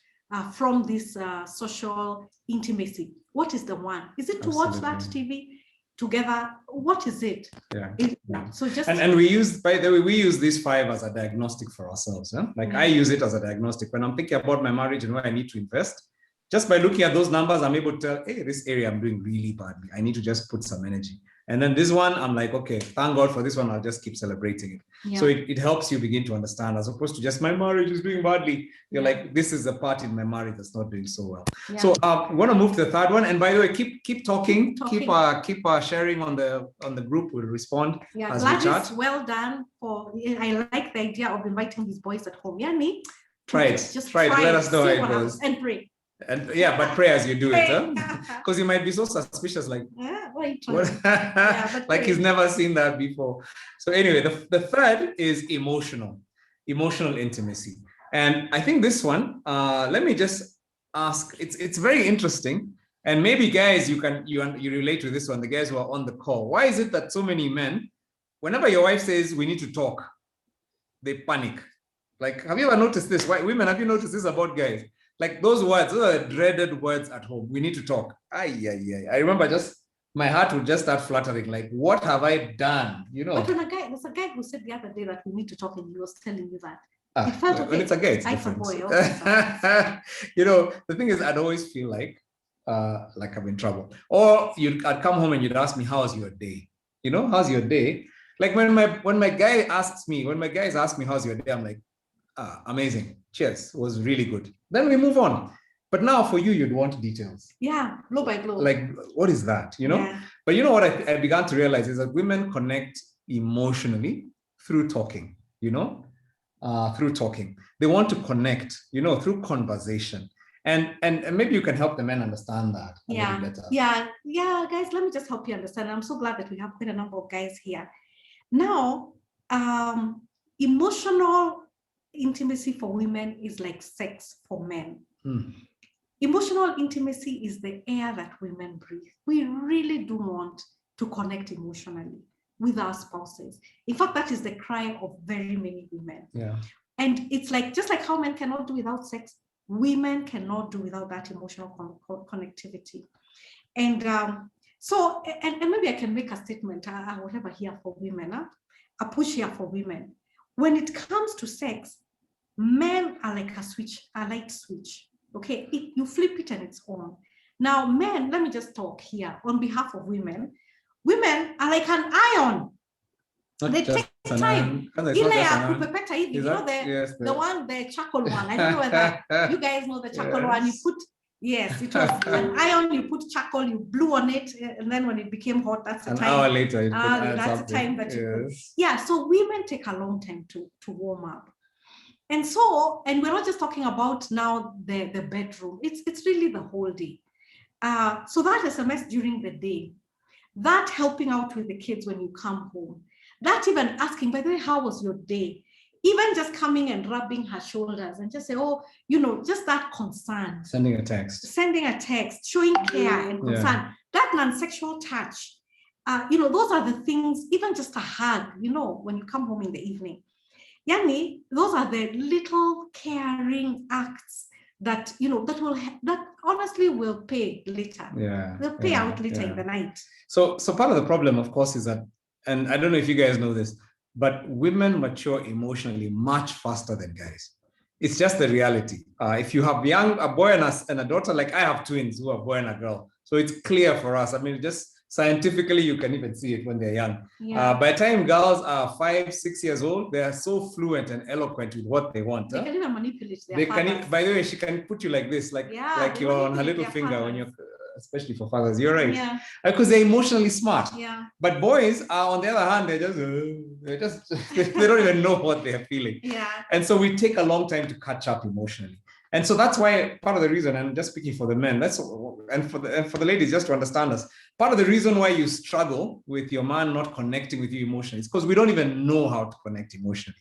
from this social intimacy. What is the one? Is it to watch that TV together? What is it? Yeah. So just and we use, by the way, we use these 5 as a diagnostic for ourselves. Huh? Like I use it as a diagnostic when I'm thinking about my marriage and where I need to invest. Just by looking at those numbers, I'm able to tell, hey, this area I'm doing really badly. I need to just put some energy. And then this one, I'm like, okay, thank God for this one. I'll just keep celebrating it. Yeah. So it helps you begin to understand, as opposed to just my marriage is doing badly. You're like, this is the part in my marriage that's not doing so well. Yeah. So we want to move to the 3rd one. And by the way, keep talking. Keep sharing on the group. We'll respond as we chat. Well done. I like the idea of inviting these boys at home. Yani, try it. Let us know how it goes. And pray. And yeah, but pray as you do it, because you might be so suspicious, like, what? Like he's never seen that before. So anyway, the third is emotional intimacy. And I think this one, let me just ask, it's very interesting. And maybe guys, you relate to this one, the guys who are on the call. Why is it that so many men, whenever your wife says we need to talk, they panic? Like, have you ever noticed this? Why, women, have you noticed this about guys? Like those words, those are dreaded words at home. We need to talk. I remember my heart would just start fluttering. Like, what have I done? You know. But when there's a guy who said the other day that we need to talk, and he was telling you that. It felt okay. When it's a guy, it's different. You know, the thing is, I'd always feel like I'm in trouble. Or I'd come home and you'd ask me, how's your day? You know, how's your day? Like when my guys ask me, how's your day? I'm like, amazing. Cheers. It was really good. Then we move on. But now for you, you'd want details. Yeah, blow by blow. Like, what is that? You know? Yeah. But you know what I began to realize is that women connect emotionally through talking, you know? Through talking. They want to connect, you know, through conversation. And maybe you can help the men understand that a little better. Yeah, guys, let me just help you understand. I'm so glad that we have quite a number of guys here. Now, emotional intimacy for women is like sex for men. Emotional intimacy is the air that women breathe. We really do want to connect emotionally with our spouses. In fact, that is the cry of very many women. Yeah. And it's like, just like how men cannot do without sex, women cannot do without that emotional connectivity. And so maybe I can make a statement, whatever here for women, a push here for women. When it comes to sex, men are like a light switch. Okay, you flip it and it's on. Now, men, let me just talk here on behalf of women. Women are like an iron. They take time. You know the charcoal one. I don't know whether you guys know the charcoal one. You put, yes, it was an iron. You put charcoal, you blew on it, and then when it became hot, that's the time. An hour later, that's the time that you put. Yeah, so women take a long time to warm up. And so, and we're not just talking about now the bedroom, it's really the whole day. So that SMS during the day, that helping out with the kids when you come home, that even asking, by the way, how was your day? Even just coming and rubbing her shoulders and just say, oh, you know, just that concern. Sending a text, showing care and concern, that non-sexual touch. You know, those are the things, even just a hug, you know, when you come home in the evening. Yani, those are the little caring acts that, you know, that honestly will pay later. Yeah. They'll pay out later in the night. So part of the problem, of course, is that, and I don't know if you guys know this, but women mature emotionally much faster than guys. It's just the reality. If you have a boy and a daughter, like I have twins who are a boy and a girl. So it's clear for us. I mean, just scientifically, you can even see it when they're young. Yeah. By the time girls are 5, 6 years old, they are so fluent and eloquent with what they want. They can even manipulate their fathers. By the way, she can put you like this, like you're on her little finger when you're, especially for fathers. You're right. Yeah. Because they're emotionally smart. Yeah. But boys are, on the other hand, they don't even know what they're feeling. Yeah. And so we take a long time to catch up emotionally. And so that's why part of the reason, and just speaking for the men, and for the ladies, just to understand us, part of the reason why you struggle with your man not connecting with you emotionally is because we don't even know how to connect emotionally.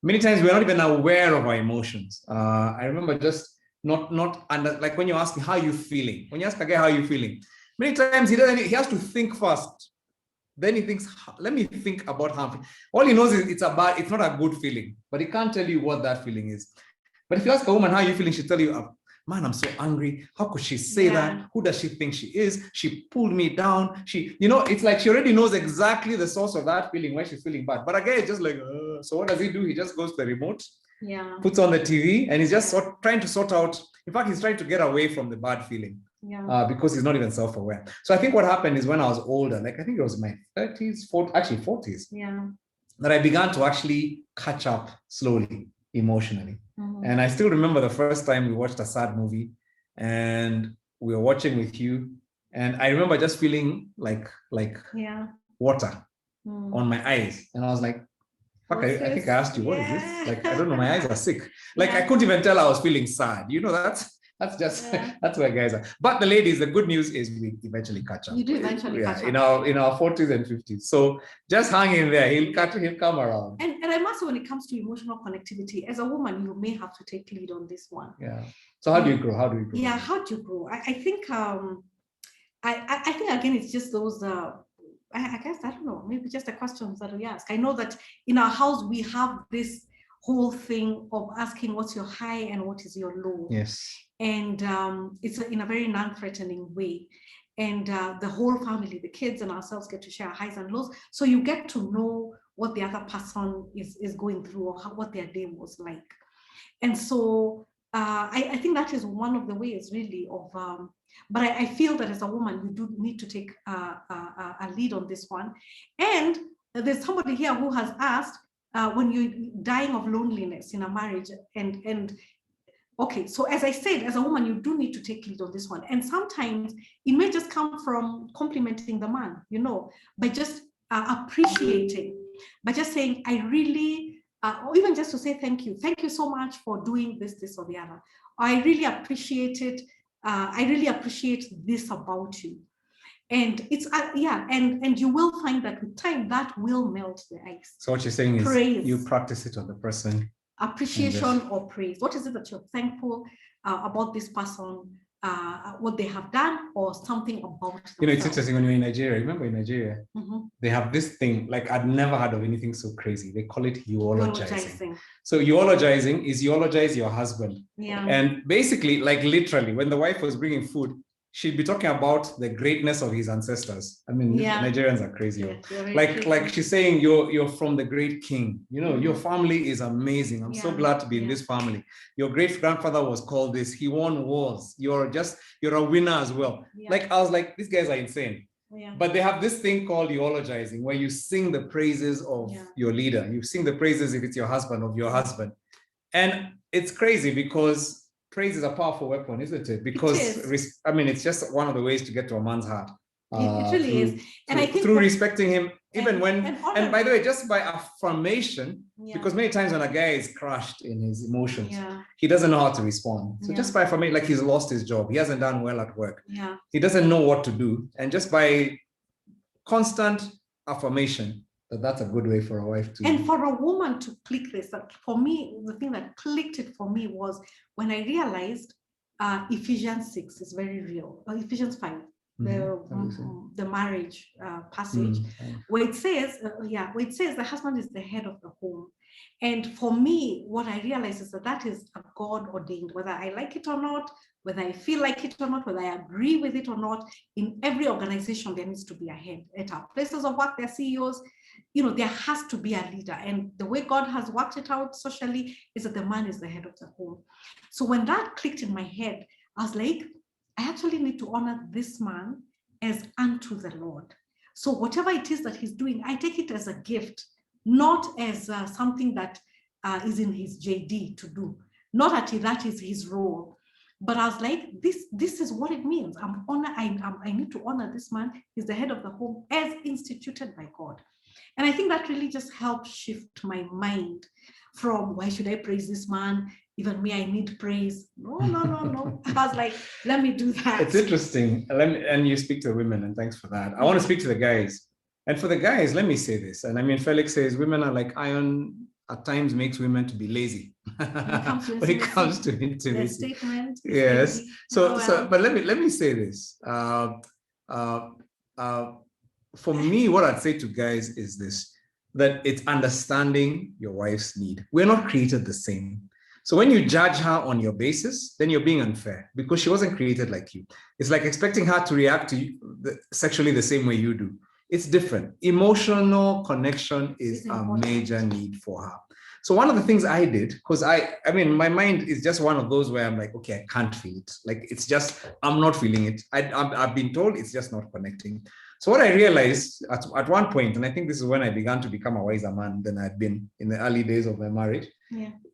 Many times we're not even aware of our emotions. I remember just not under, like when you're asking how you feeling, when you ask a guy how you feeling, many times he has to think first. Then he thinks, let me think about how I'm feeling. All he knows is it's not a good feeling, but he can't tell you what that feeling is. But if you ask a woman how you feeling, she'll tell you, man, I'm so angry. How could she say that? Who does she think she is? She pulled me down. It's like she already knows exactly the source of that feeling, why she's feeling bad. But a guy is just like, so what does he do? He just goes to the remote, puts on the TV, and he's just trying to sort out. In fact, he's trying to get away from the bad feeling because he's not even self-aware. So I think what happened is when I was older, like I think it was my 30s, 40s, that I began to actually catch up slowly, emotionally. And I still remember the first time we watched a sad movie and we were watching with you. And I remember just feeling like water on my eyes. And I was like, fuck, I think I asked you, what is this? Like, I don't know, my eyes are sick. Like, I couldn't even tell I was feeling sad. You know, That's just that's where guys are. But the ladies, the good news is we eventually catch up. You do eventually catch up. In our 40s and 50s. So just hang in there. He'll come around. And I must say, when it comes to emotional connectivity, as a woman, you may have to take lead on this one. Yeah. So how do you grow? How do you grow? Yeah, how do you grow? I think I think again it's just those I guess I don't know, maybe just the questions that we ask. I know that in our house we have this whole thing of asking what's your high and what is your low. Yes. And it's in a very non-threatening way. And the whole family, the kids and ourselves get to share highs and lows. So you get to know what the other person is going through or what their day was like. And so I think that is one of the ways really of, but I feel that as a woman, you do need to take a lead on this one. And there's somebody here who has asked, when you're dying of loneliness in a marriage and okay, so as I said, as a woman, you do need to take lead on this one. And sometimes it may just come from complimenting the man, you know, by just appreciating, by just saying, I really, or even just to say thank you so much for doing this or the other. I really appreciate it. I really appreciate this about you. And it's, and you will find that with time, that will melt the ice. So what you're saying is praise. You practice it on the person. Appreciation or praise. What is it that you're thankful about this person, what they have done, or something about themselves? You know, it's interesting when you're in Nigeria. Remember in Nigeria, they have this thing, like I'd never heard of anything so crazy. They call it eulogizing. So eulogizing is eulogize your husband. Yeah. And basically, like literally, when the wife was bringing food, she'd be talking about the greatness of his ancestors. I mean, Nigerians are crazy. Like she's saying, you're from the great king. You know, your family is amazing. I'm so glad to be in this family. Your great grandfather was called this. He won wars. You're a winner as well. Like I was like, these guys are insane. But they have this thing called eulogizing, where you sing the praises of your leader. You sing the praises, if it's your husband, of your husband. And it's crazy because praise is a powerful weapon, isn't it? Because I mean, it's just one of the ways to get to a man's heart. It really is. And I think through respecting him, even and by the way, just by affirmation, because many times when a guy is crushed in his emotions, he doesn't know how to respond. So just by affirmation, like he's lost his job, he hasn't done well at work, he doesn't know what to do. And just by constant affirmation, that's a good way for a wife to. And for a woman to click this, for me, the thing that clicked it for me was when I realized Ephesians 6 is very real, or Ephesians 5, the marriage passage, where it says, the husband is the head of the home. And for me, what I realized is that is a God ordained, whether I like it or not, whether I feel like it or not, whether I agree with it or not. In every organization, there needs to be a head. At our places of work, there are CEOs. You know, there has to be a leader. And the way God has worked it out socially is that the man is the head of the home. So when that clicked in my head, I was like, I actually need to honor this man as unto the Lord. So whatever it is that he's doing, I take it as a gift, not as something that is in his JD to do, not that is his role. But I was like, this is what it means. I need to honor this man. He's the head of the home as instituted by God. And I think that really just helped shift my mind from why should I praise this man? Even me, I need praise. No. I was like, let me do that. It's interesting. And you speak to women, and thanks for that. I want to speak to the guys. And for the guys, let me say this. And I mean, Felix says women are like iron, at times makes women to be lazy when it comes to intimacy. Yes. But let me say this. For me, what I'd say to guys is this, that it's understanding your wife's need. We're not created the same. So when you judge her on your basis, then you're being unfair because she wasn't created like you. It's like expecting her to react to you sexually the same way you do. It's different. Emotional connection is a major need for her. So one of the things I did, because I mean, my mind is just one of those where I'm like, okay, I can't feel it. Like, it's just, I'm not feeling it. I've been told it's just not connecting. So what I realized at one point, and I think this is when I began to become a wiser man than I'd been in the early days of my marriage,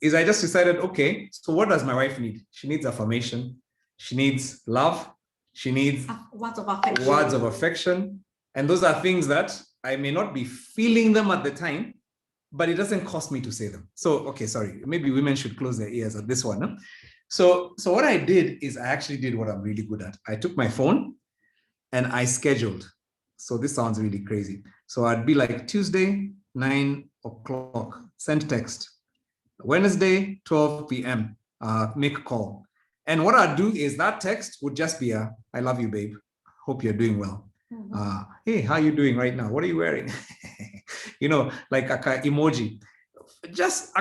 is I just decided, okay, so what does my wife need? She needs affirmation. She needs love. She needs words of affection. Words of affection. And those are things that I may not be feeling them at the time, but it doesn't cost me to say them. So, okay, sorry, maybe women should close their ears at this one. Huh? So what I did is I actually did what I'm really good at. I took my phone and I scheduled. So this sounds really crazy. So I'd be like Tuesday, 9 o'clock, send text. Wednesday, 12 p.m., make a call. And what I'd do is that text would just be I love you, babe. Hope you're doing well. Hey, how are you doing right now? What are you wearing? Like a emoji. Just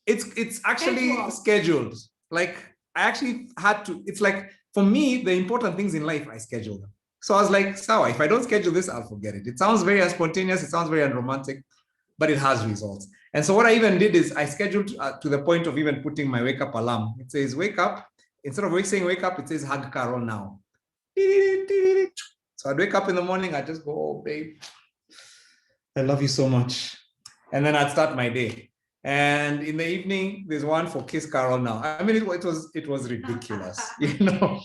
it's actually scheduled. Like I actually had to, it's like for me, the important things in life, I schedule them. So I was like, Sawa, if I don't schedule this, I'll forget it. It sounds very spontaneous, it sounds very unromantic, but it has results. And so what I even did is I scheduled to the point of even putting my wake up alarm. It says wake up. Instead of saying wake up, it says hug Carol now. So I'd wake up in the morning, I just go, oh, babe, I love you so much. And then I'd start my day. And in the evening, there's one for kiss Carol now. I mean, it was ridiculous,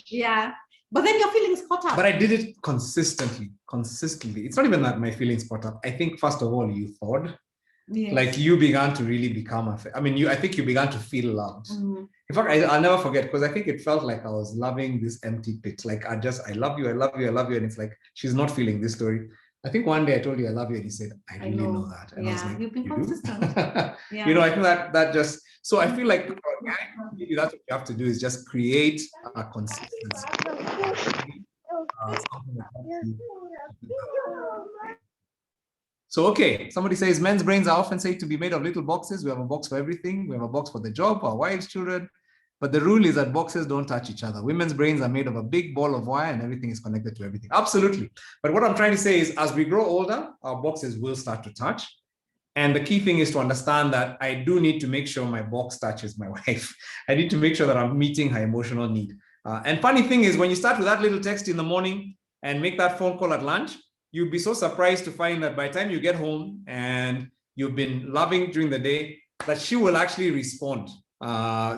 Yeah. But then your feelings caught up. But I did it consistently. It's not even that my feelings caught up. I think, first of all, you thawed. Yes. Like you began to really become I think you began to feel loved. In fact, I'll never forget, because I think it felt like I was loving this empty pit. Like I love you. And it's like, she's not feeling this story. I think one day I told you I love you and you said, I really know that. And I was like, you've been consistent. Yeah. I think that just, so I feel like maybe that's what you have to do, is just create a consistency. So, okay, somebody says men's brains are often said to be made of little boxes. We have a box for everything. We have a box for the job, our wives, children. But the rule is that boxes don't touch each other. Women's brains are made of a big ball of wire and everything is connected to everything. Absolutely. But what I'm trying to say is, as we grow older, our boxes will start to touch. And the key thing is to understand that I do need to make sure my box touches my wife. I need to make sure that I'm meeting her emotional need. And funny thing is, when you start with that little text in the morning and make that phone call at lunch, you'd be so surprised to find that by the time you get home and you've been loving during the day, that she will actually respond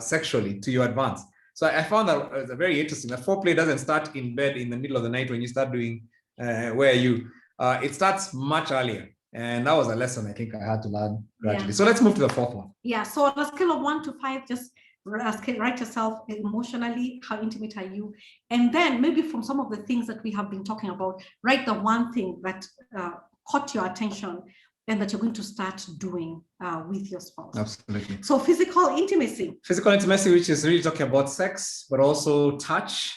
sexually to your advance. So I found that very interesting. That foreplay doesn't start in bed in the middle of the night when you start doing where are you. It starts much earlier. And that was a lesson I think I had to learn gradually. Yeah. So let's move to the fourth one. Yeah, so on a scale of 1 to 5, just write yourself emotionally, how intimate are you? And then maybe from some of the things that we have been talking about, write the one thing that caught your attention and that you're going to start doing with your spouse. Absolutely. So physical intimacy. Physical intimacy, which is really talking about sex, but also touch.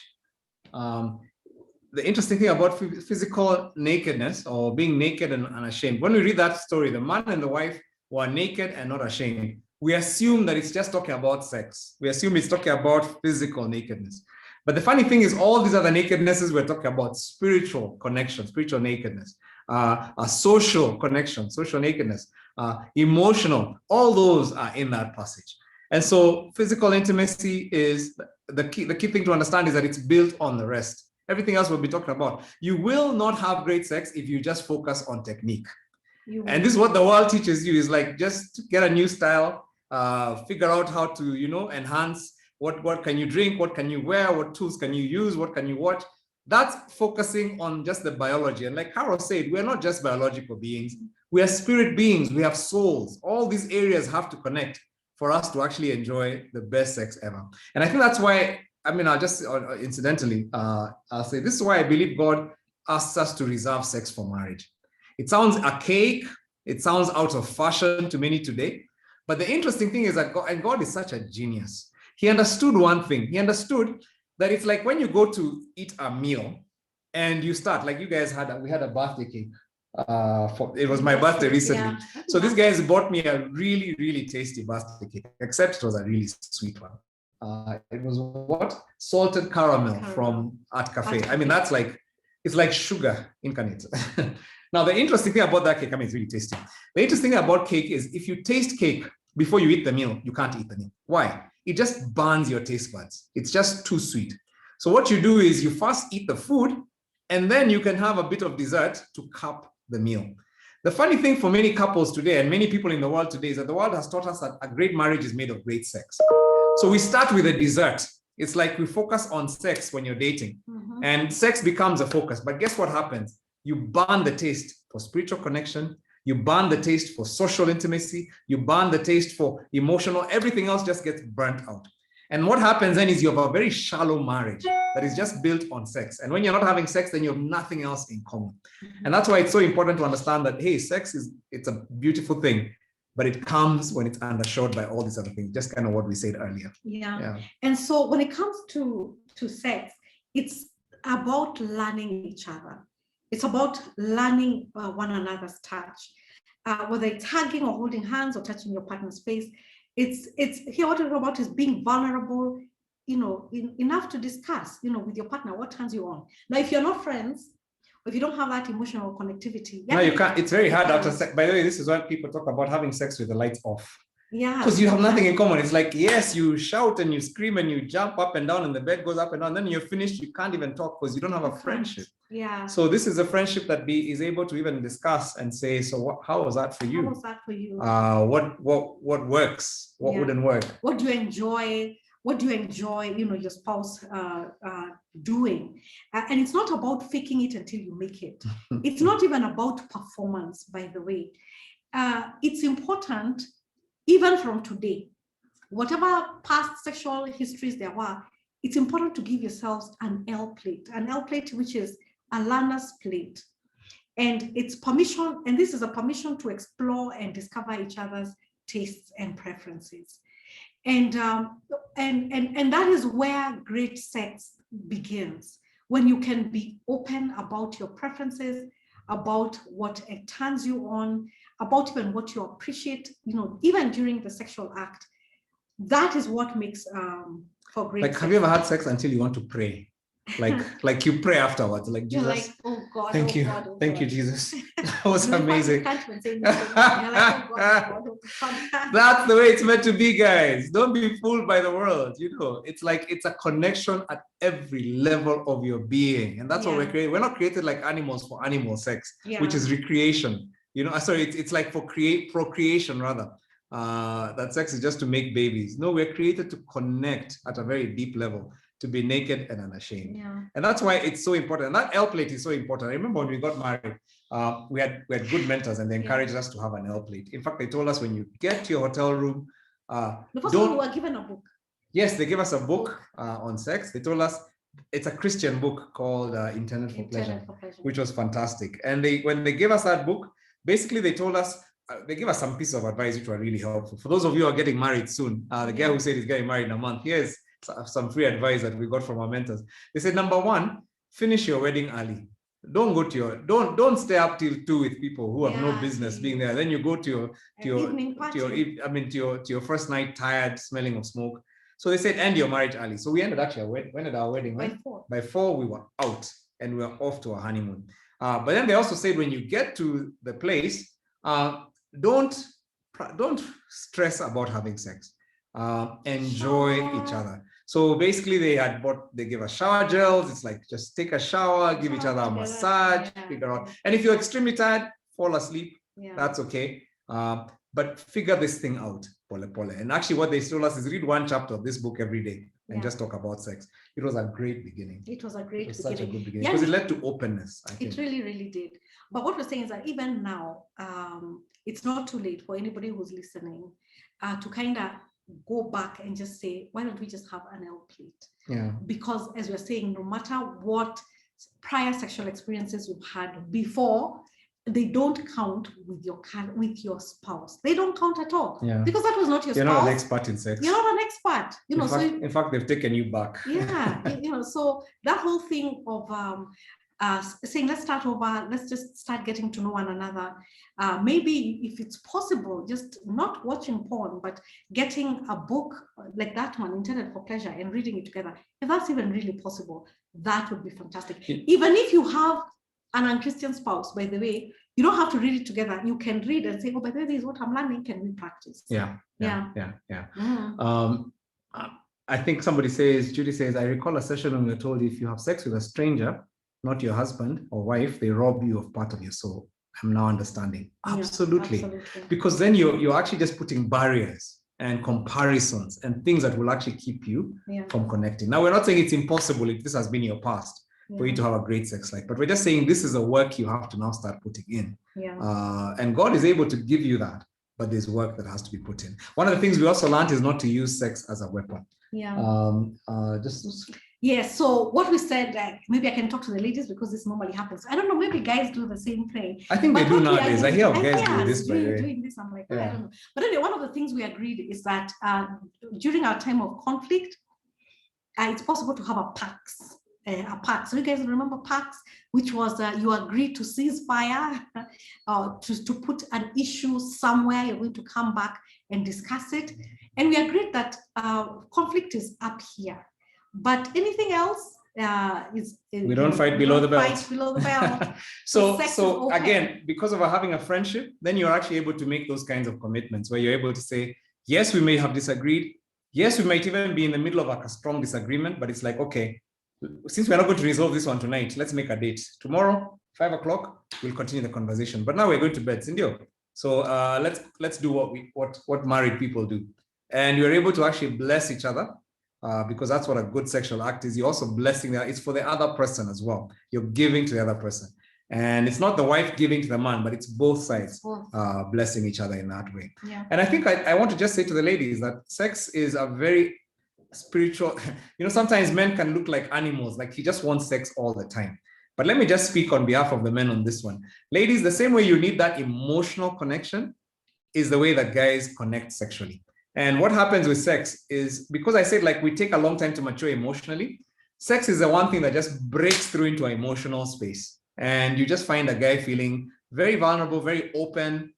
The interesting thing about physical nakedness, or being naked and unashamed, when we read that story, the man and the wife were naked and not ashamed. We assume that it's just talking about sex. We assume it's talking about physical nakedness. But the funny thing is, all these other nakednesses, we're talking about spiritual connection, spiritual nakedness, a social connection, social nakedness, emotional, all those are in that passage. And so physical intimacy is the key thing to understand, is that it's built on the rest. Everything else we'll be talking about. You will not have great sex if you just focus on technique. And this is what the world teaches you, is like, just get a new style, figure out how to, enhance what can you drink, what can you wear, what tools can you use, what can you watch. That's focusing on just the biology. And like Carol said, we're not just biological beings. We are spirit beings. We have souls. All these areas have to connect for us to actually enjoy the best sex ever. And I think that's why, I'll just incidentally, I'll say this is why I believe God asks us to reserve sex for marriage. It sounds archaic. It sounds out of fashion to many today. But the interesting thing is that God is such a genius. He understood one thing. He understood that it's like when you go to eat a meal and you start, like you guys we had a birthday cake. It was my birthday recently. Yeah. So these guys bought me a really, really tasty birthday cake, except it was a really sweet one. It was what? Salted caramel from Art Cafe. I mean, that's like, it's like sugar incarnate. Now, the interesting thing about that cake, it's really tasty. The interesting thing about cake is, if you taste cake before you eat the meal, you can't eat the meal. Why? It just burns your taste buds. It's just too sweet. So what you do is you first eat the food, and then you can have a bit of dessert to cap the meal. The funny thing for many couples today, and many people in the world today, is that the world has taught us that a great marriage is made of great sex. So we start with a dessert. It's like we focus on sex when you're dating, and sex becomes a focus. But guess what happens? You burn the taste for spiritual connection. You burn the taste for social intimacy. You burn the taste for emotional. Everything else just gets burnt out. And what happens then is you have a very shallow marriage that is just built on sex. And when you're not having sex, then you have nothing else in common. And that's why it's so important to understand that, hey, sex it's a beautiful thing, but it comes when it's undershot by all these other things, just kind of what we said earlier. Yeah. And so when it comes to sex, it's about learning each other. It's about learning one another's touch, whether it's hugging or holding hands or touching your partner's face. It's here what it's about is being vulnerable, enough to discuss, with your partner what turns you on. Now, if you're not friends, if you don't have that emotional connectivity, no, you can't. It's very hard after sex. By the way, this is why people talk about having sex with the lights off. Yeah. Because you have nothing in common. It's like, yes, you shout and you scream and you jump up and down and the bed goes up and down. Then you're finished. You can't even talk because you don't have a friendship. Yeah. So this is a friendship that is able to even discuss and say, so how was that for you? How was that for you? What works? What wouldn't work? What do you enjoy? What do you enjoy, your spouse doing? And it's not about faking it until you make it. It's not even about performance, by the way. It's important, even from today, whatever past sexual histories there were, it's important to give yourselves an L plate, which is a learner's plate. And it's permission, and this is a permission to explore and discover each other's tastes and preferences. And that is where great sex begins, when you can be open about your preferences, about what it turns you on, about even what you appreciate, even during the sexual act. That is what makes for great sex. Have you ever had sex until you want to pray? Like you pray afterwards, like Jesus. You're like, oh God, thank you, God, oh thank God. you, Jesus. That was amazing. Can't even say anything. You're like, oh God, oh God. That's the way it's meant to be, guys. Don't be fooled by the world. It's like it's a connection at every level of your being, and that's what we're creating. We're not created like animals for animal sex, which is recreation. Sorry, it's like for procreation rather. That sex is just to make babies. No, we're created to connect at a very deep level, to be naked and unashamed. Yeah. And that's why it's so important. And that L plate is so important. I remember when we got married, we had good mentors and they encouraged us to have an L plate. In fact, they told us when you get to your hotel room, the first one we were given a book. Yes, they gave us a book on sex. They told us it's a Christian book called Intended for Pleasure, which was fantastic. And when they gave us that book, basically they told us, they give us some pieces of advice which were really helpful. For those of you who are getting married soon, the guy who said he's getting married in a month, here's some free advice that we got from our mentors. They said, number one, finish your wedding early. Don't go to don't stay up till 2 with people who have no business being there. Then you go to your first night tired, smelling of smoke. So they said, end your marriage early. So we ended when did our wedding? By 4 we were out and we were off to our honeymoon. But then they also said, when you get to the place, don't stress about having sex. Enjoy each other. So basically they give us shower gels. It's like, just take a shower, give each other a massage, figure out. And if you're extremely tired, fall asleep. That's okay. But figure this thing out, pole. And actually what they told us is read 1 chapter of this book every day and just talk about sex. It was a great beginning. It was a great beginning. Such a good beginning because it led to openness. I think. It really, really did. But what we're saying is that even now, it's not too late for anybody who's listening to kind of go back and just say, why don't we just have an L plate? Yeah. Because as we're saying, no matter what prior sexual experiences you've had before, they don't count with your spouse. They don't count at all. Yeah. Because that was not your spouse. You're not an expert in sex. You're not an expert. In fact, they've taken you back. Yeah. So that whole thing of saying, let's start over, let's just start getting to know one another. Maybe if it's possible, just not watching porn, but getting a book like that one, Intended for Pleasure, and reading it together. If that's even really possible, that would be fantastic. Even if you have an unchristian spouse, by the way, you don't have to read it together. You can read and say, oh, by the way, this is what I'm learning. Can we practice? Yeah. I think Judy says, I recall a session when we were told if you have sex with a stranger, not your husband or wife, they rob you of part of your soul. I'm now understanding. Absolutely. Because then you're actually just putting barriers and comparisons and things that will actually keep you from connecting. Now, we're not saying it's impossible if this has been your past for you to have a great sex life, but we're just saying this is a work you have to now start putting in. And God is able to give you that, but there's work that has to be put in. One of the things we also learned is not to use sex as a weapon. Yeah. Just Yes. So what we said, maybe I can talk to the ladies because this normally happens. I don't know. Maybe guys do the same thing. I think But they do what we nowadays. I hear of agreed- guys doing this, by the way. doing this. I'm like, I Yeah. don't know. But anyway, one of the things we agreed is that during our time of conflict, it's possible to have a PAX. A PAX. So you guys remember PAX, which was you agreed to cease fire, to put an issue somewhere. You're going to come back and discuss it. And we agreed that conflict is up here. But anything else we don't fight below the belt. Fight below the belt. So again, because of having a friendship, then you're actually able to make those kinds of commitments where you're able to say, yes, we may have disagreed. Yes, we might even be in the middle of a strong disagreement, but it's like, okay, since we're not going to resolve this one tonight, let's make a date. Tomorrow, 5 o'clock, we'll continue the conversation. But now we're going to bed, Cindy. So let's do what married people do. And you're able to actually bless each other. Because that's what a good sexual act is. You're also blessing that. It's for the other person as well. You're giving to the other person. And it's not the wife giving to the man, but it's both sides blessing each other in that way. Yeah. And I think I want to just say to the ladies that sex is a very spiritual, sometimes men can look like animals, like he just wants sex all the time. But let me just speak on behalf of the men on this one. Ladies, the same way you need that emotional connection is the way that guys connect sexually. And what happens with sex is, because I said like we take a long time to mature emotionally, sex is the one thing that just breaks through into an emotional space. And you just find a guy feeling very vulnerable, very open,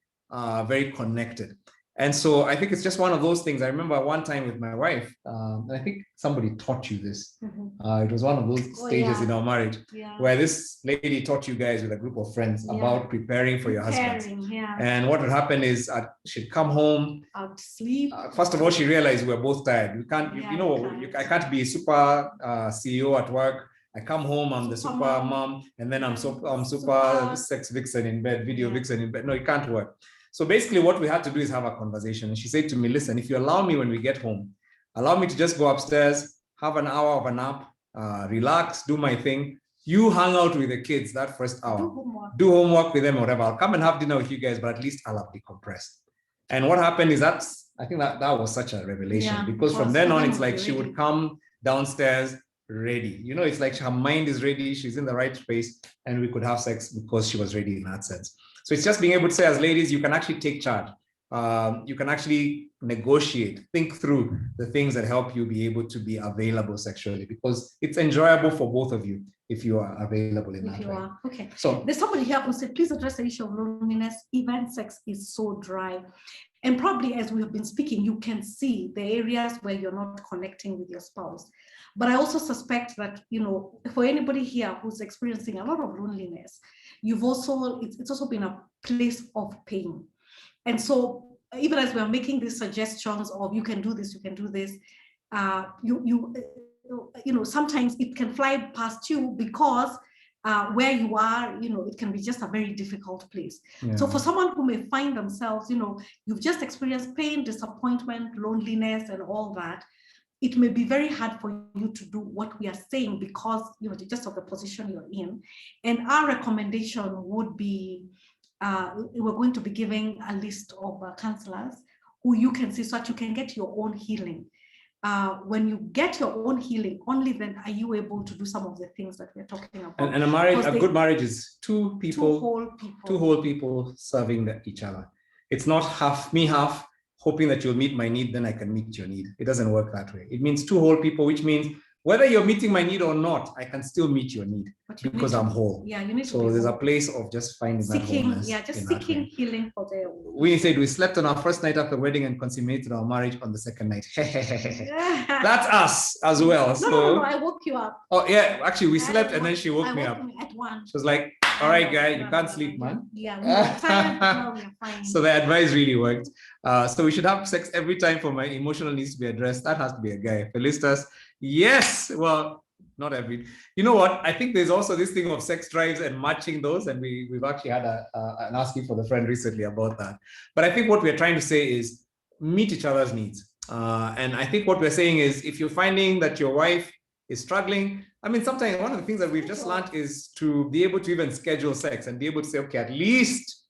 very connected. And so I think it's just one of those things. I remember one time with my wife, and I think somebody taught you this. It was one of those stages in our marriage where this lady taught you guys with a group of friends about preparing for your husband. And what would happen is she'd come home, out to sleep. First of all, she realized we were both tired. We can't, I can't be super CEO at work. I come home, I'm the super mom, and then I'm super sex vixen in bed, video vixen in bed. No, it can't work. So basically what we had to do is have a conversation. And she said to me, listen, if you allow me when we get home, allow me to just go upstairs, have an hour of a nap, relax, do my thing. You hang out with the kids that first hour, do homework with them or whatever. I'll come and have dinner with you guys, but at least I'll have decompressed. And what happened is I think that was such a revelation, because from then on, it's like she would come downstairs ready. It's like her mind is ready. She's in the right space, and we could have sex because she was ready in that sense. So it's just being able to say, as ladies, you can actually take charge. You can actually negotiate, think through the things that help you be able to be available sexually, because it's enjoyable for both of you if you are available in that way. Okay. So there's somebody here who said, please address the issue of loneliness. Even sex is so dry. And probably as we have been speaking, you can see the areas where you're not connecting with your spouse. But I also suspect that, for anybody here who's experiencing a lot of loneliness, it's also been a place of pain. And so even as we're making these suggestions of you can do this, sometimes it can fly past you because where you are, it can be just a very difficult place. Yeah. So for someone who may find themselves, you've just experienced pain, disappointment, loneliness, and all that, it may be very hard for you to do what we are saying because, just of the position you're in. And our recommendation would be, we're going to be giving a list of counselors who you can see so that you can get your own healing. When you get your own healing, only then are you able to do some of the things that we're talking about. And a good marriage is two whole people serving each other. It's not half me, half, hoping that you'll meet my need, then I can meet your need. It doesn't work that way. It means two whole people, which means whether you're meeting my need or not, I can still meet your need because I'm whole. Yeah, you need so there's a place of just finding that wholeness. Yeah, just seeking healing for the. We said we slept on our first night after wedding and consummated our marriage on the second night. That's us as well. No, I woke you up. Oh yeah, actually we slept and then she woke me up. At 1. She was like, all right, guy, you can't sleep, man. Yeah, we're tired, no, we're fine. So the advice really worked. So we should have sex every time for my emotional needs to be addressed. That has to be a guy. Felicitas, yes. Well, not every. You know what? I think there's also this thing of sex drives and matching those. And we've actually had an asking for the friend recently about that. But I think what we're trying to say is meet each other's needs. And I think what we're saying is if you're finding that your wife is struggling, I mean, sometimes one of the things that we've just learned is to be able to even schedule sex and be able to say, okay, at least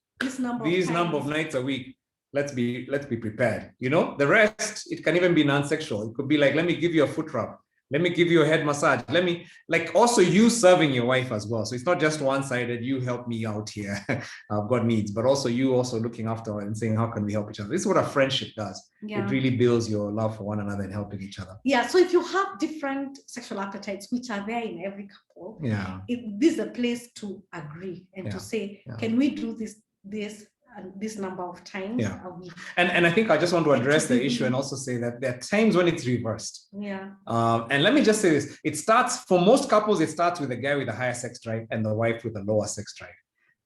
these number of nights a week, let's be prepared. You know, the rest, it can even be non-sexual. It could be like, let me give you a foot rub. Let me give you a head massage. Let me, like, also you serving your wife as well. So it's not just one-sided, you help me out here, I've got needs, but also you also looking after and saying, how can we help each other? This is what a friendship does. Yeah. It really builds your love for one another and helping each other. Yeah, so if you have different sexual appetites, which are there in every couple, Yeah, this is a place to agree and to say, yeah. Can we do this and this number of times a week? And I think I just want to address the issue and also say that there are times when it's reversed. Yeah. And let me just say this, it starts, for most couples, it starts with the guy with a higher sex drive and the wife with a lower sex drive.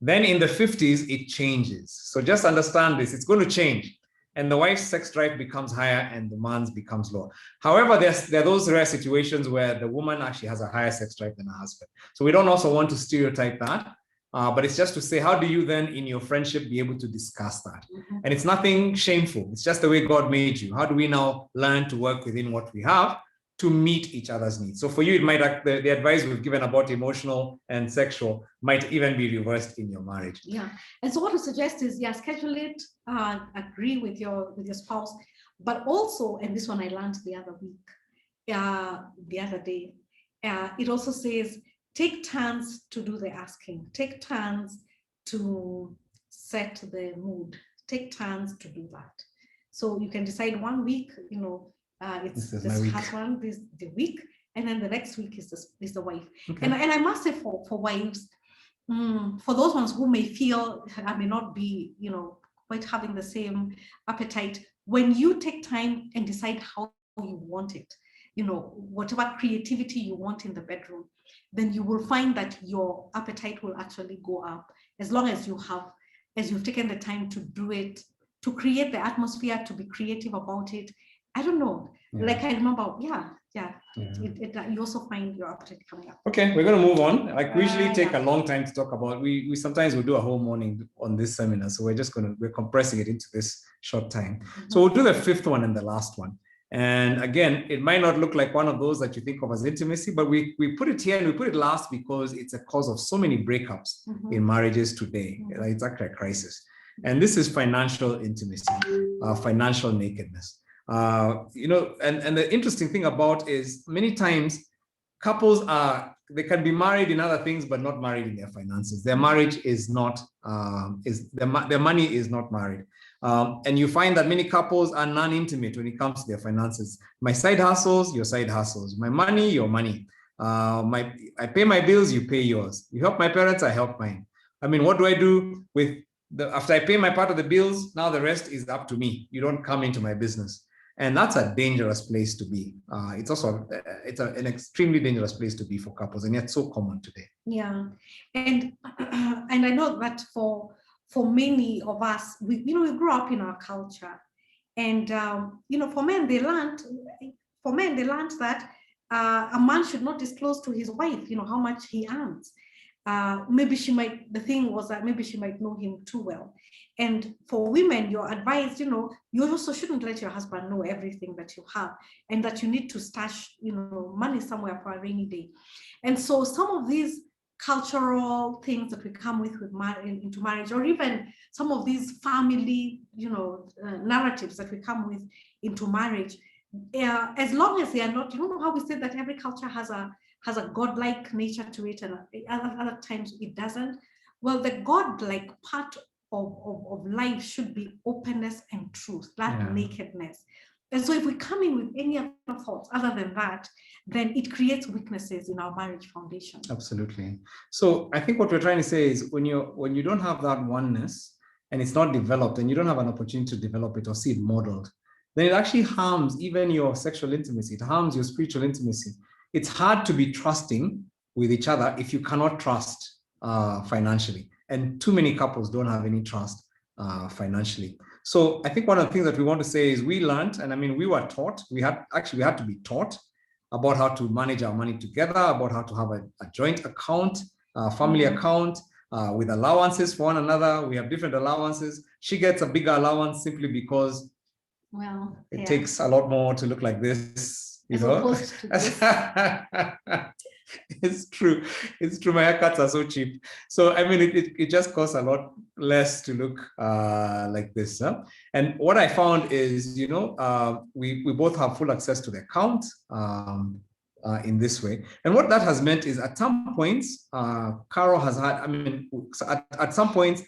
Then in the 50s, it changes. So just understand this, it's going to change. And the wife's sex drive becomes higher and the man's becomes lower. However, there are those rare situations where the woman actually has a higher sex drive than her husband. So we don't also want to stereotype that. But it's just to say, how do you then in your friendship be able to discuss that? Mm-hmm. And it's nothing shameful. It's just the way God made you. How do we now learn to work within what we have to meet each other's needs? So for you, it might, the advice we've given about emotional and sexual might even be reversed in your marriage. Yeah. And so what we suggest is, yeah, schedule it, agree with your spouse, but also, and this one I learned the other week, the other day, it also says, take turns to do the asking, take turns to set the mood, take turns to do that. So you can decide 1 week, you know, it's this husband, this the week, and then the next week is the wife. Okay. And I must say for wives, for those ones who may feel I may not be, you know, quite having the same appetite, when you take time and decide how you want it, you know, whatever creativity you want in the bedroom, then you will find that your appetite will actually go up, as long as you've taken the time to do it, to create the atmosphere, to be creative about it. I don't know. Yeah. Like I remember, you also find your appetite coming up. Okay, we're going to move on. Like we usually take a long time to talk about. We sometimes we'll do a whole morning on this seminar, so we're compressing it into this short time. Mm-hmm. So we'll do the fifth one and the last one. And again, it might not look like one of those that you think of as intimacy, but we put it here and we put it last because it's a cause of so many breakups in marriages today. Mm-hmm. It's actually a crisis. And this is financial intimacy, financial nakedness. You know, and the interesting thing about is many times couples they can be married in other things, but not married in their finances. Their marriage is not, their money is not married. And you find that many couples are non-intimate when it comes to their finances. My side hustles, your side hustles. My money, your money. I pay my bills, you pay yours. You help my parents, I help mine. I mean, what do I do with after I pay my part of the bills? Now the rest is up to me. You don't come into my business. And that's a dangerous place to be. It's also an extremely dangerous place to be for couples, and yet so common today. Yeah, and I know that for many of us, we grew up in our culture, and for men they learned that a man should not disclose to his wife, how much he earns. The thing was that maybe she might know him too well. And for women, you're advised, you also shouldn't let your husband know everything that you have, and that you need to stash, money somewhere for a rainy day. And so some of these cultural things that we come with into marriage, or even some of these family, narratives that we come with into marriage, as long as they are not, how we say that every culture has a godlike nature to it, and other times it doesn't. Well, the godlike part of life should be openness and truth, that nakedness. And so if we come in with any other thoughts other than that, then it creates weaknesses in our marriage foundation. Absolutely. So I think what we're trying to say is when you don't have that oneness and it's not developed, and you don't have an opportunity to develop it or see it modeled, then it actually harms even your sexual intimacy. It harms your spiritual intimacy. It's hard to be trusting with each other if you cannot trust financially. And too many couples don't have any trust financially. So I think one of the things that we want to say is we learned, and I mean, we were taught, we had to be taught about how to manage our money together, about how to have a joint account, family account with allowances for one another. We have different allowances. She gets a bigger allowance simply because it takes a lot more to look like this. You know? It's true. It's true. My haircuts are so cheap. So, I mean, it just costs a lot less to look like this. Huh? And what I found is, we both have full access to the account in this way. And what that has meant is at some points, Carol has had, I mean, at some points,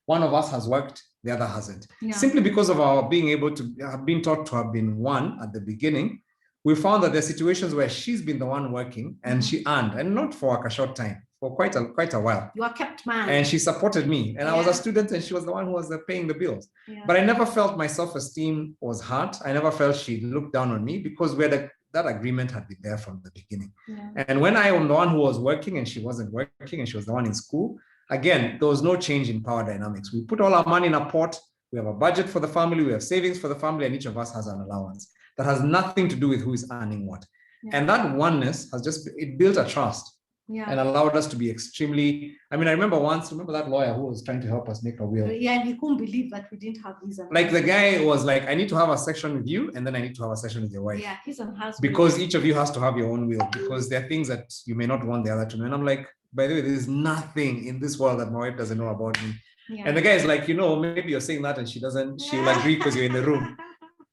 one of us has worked, the other hasn't. Yeah. Simply because of our being able to have been taught to have been one at the beginning, we found that there are situations where she's been the one working and she earned, and not for like a short time, for quite a while. You are kept man. And she supported me. And I was a student and she was the one who was paying the bills. Yeah. But I never felt my self-esteem was hurt. I never felt she looked down on me because that agreement had been there from the beginning. Yeah. And when I am the one who was working and she wasn't working and she was the one in school, again, there was no change in power dynamics. We put all our money in a pot. We have a budget for the family. We have savings for the family, and each of us has an allowance that has nothing to do with who is earning what. Yeah. And that oneness it built a trust and allowed us to be extremely, I mean, I remember that lawyer who was trying to help us make a will. Yeah, and he couldn't believe that we didn't have his. Like the guy was like, I need to have a section with you, and then I need to have a section with your wife. Yeah, his and hers. Because each of you has to have your own will, because there are things that you may not want the other to know. And I'm like, by the way, there's nothing in this world that my wife doesn't know about me. Yeah. And the guy is like, maybe you're saying that and she will agree because you're in the room.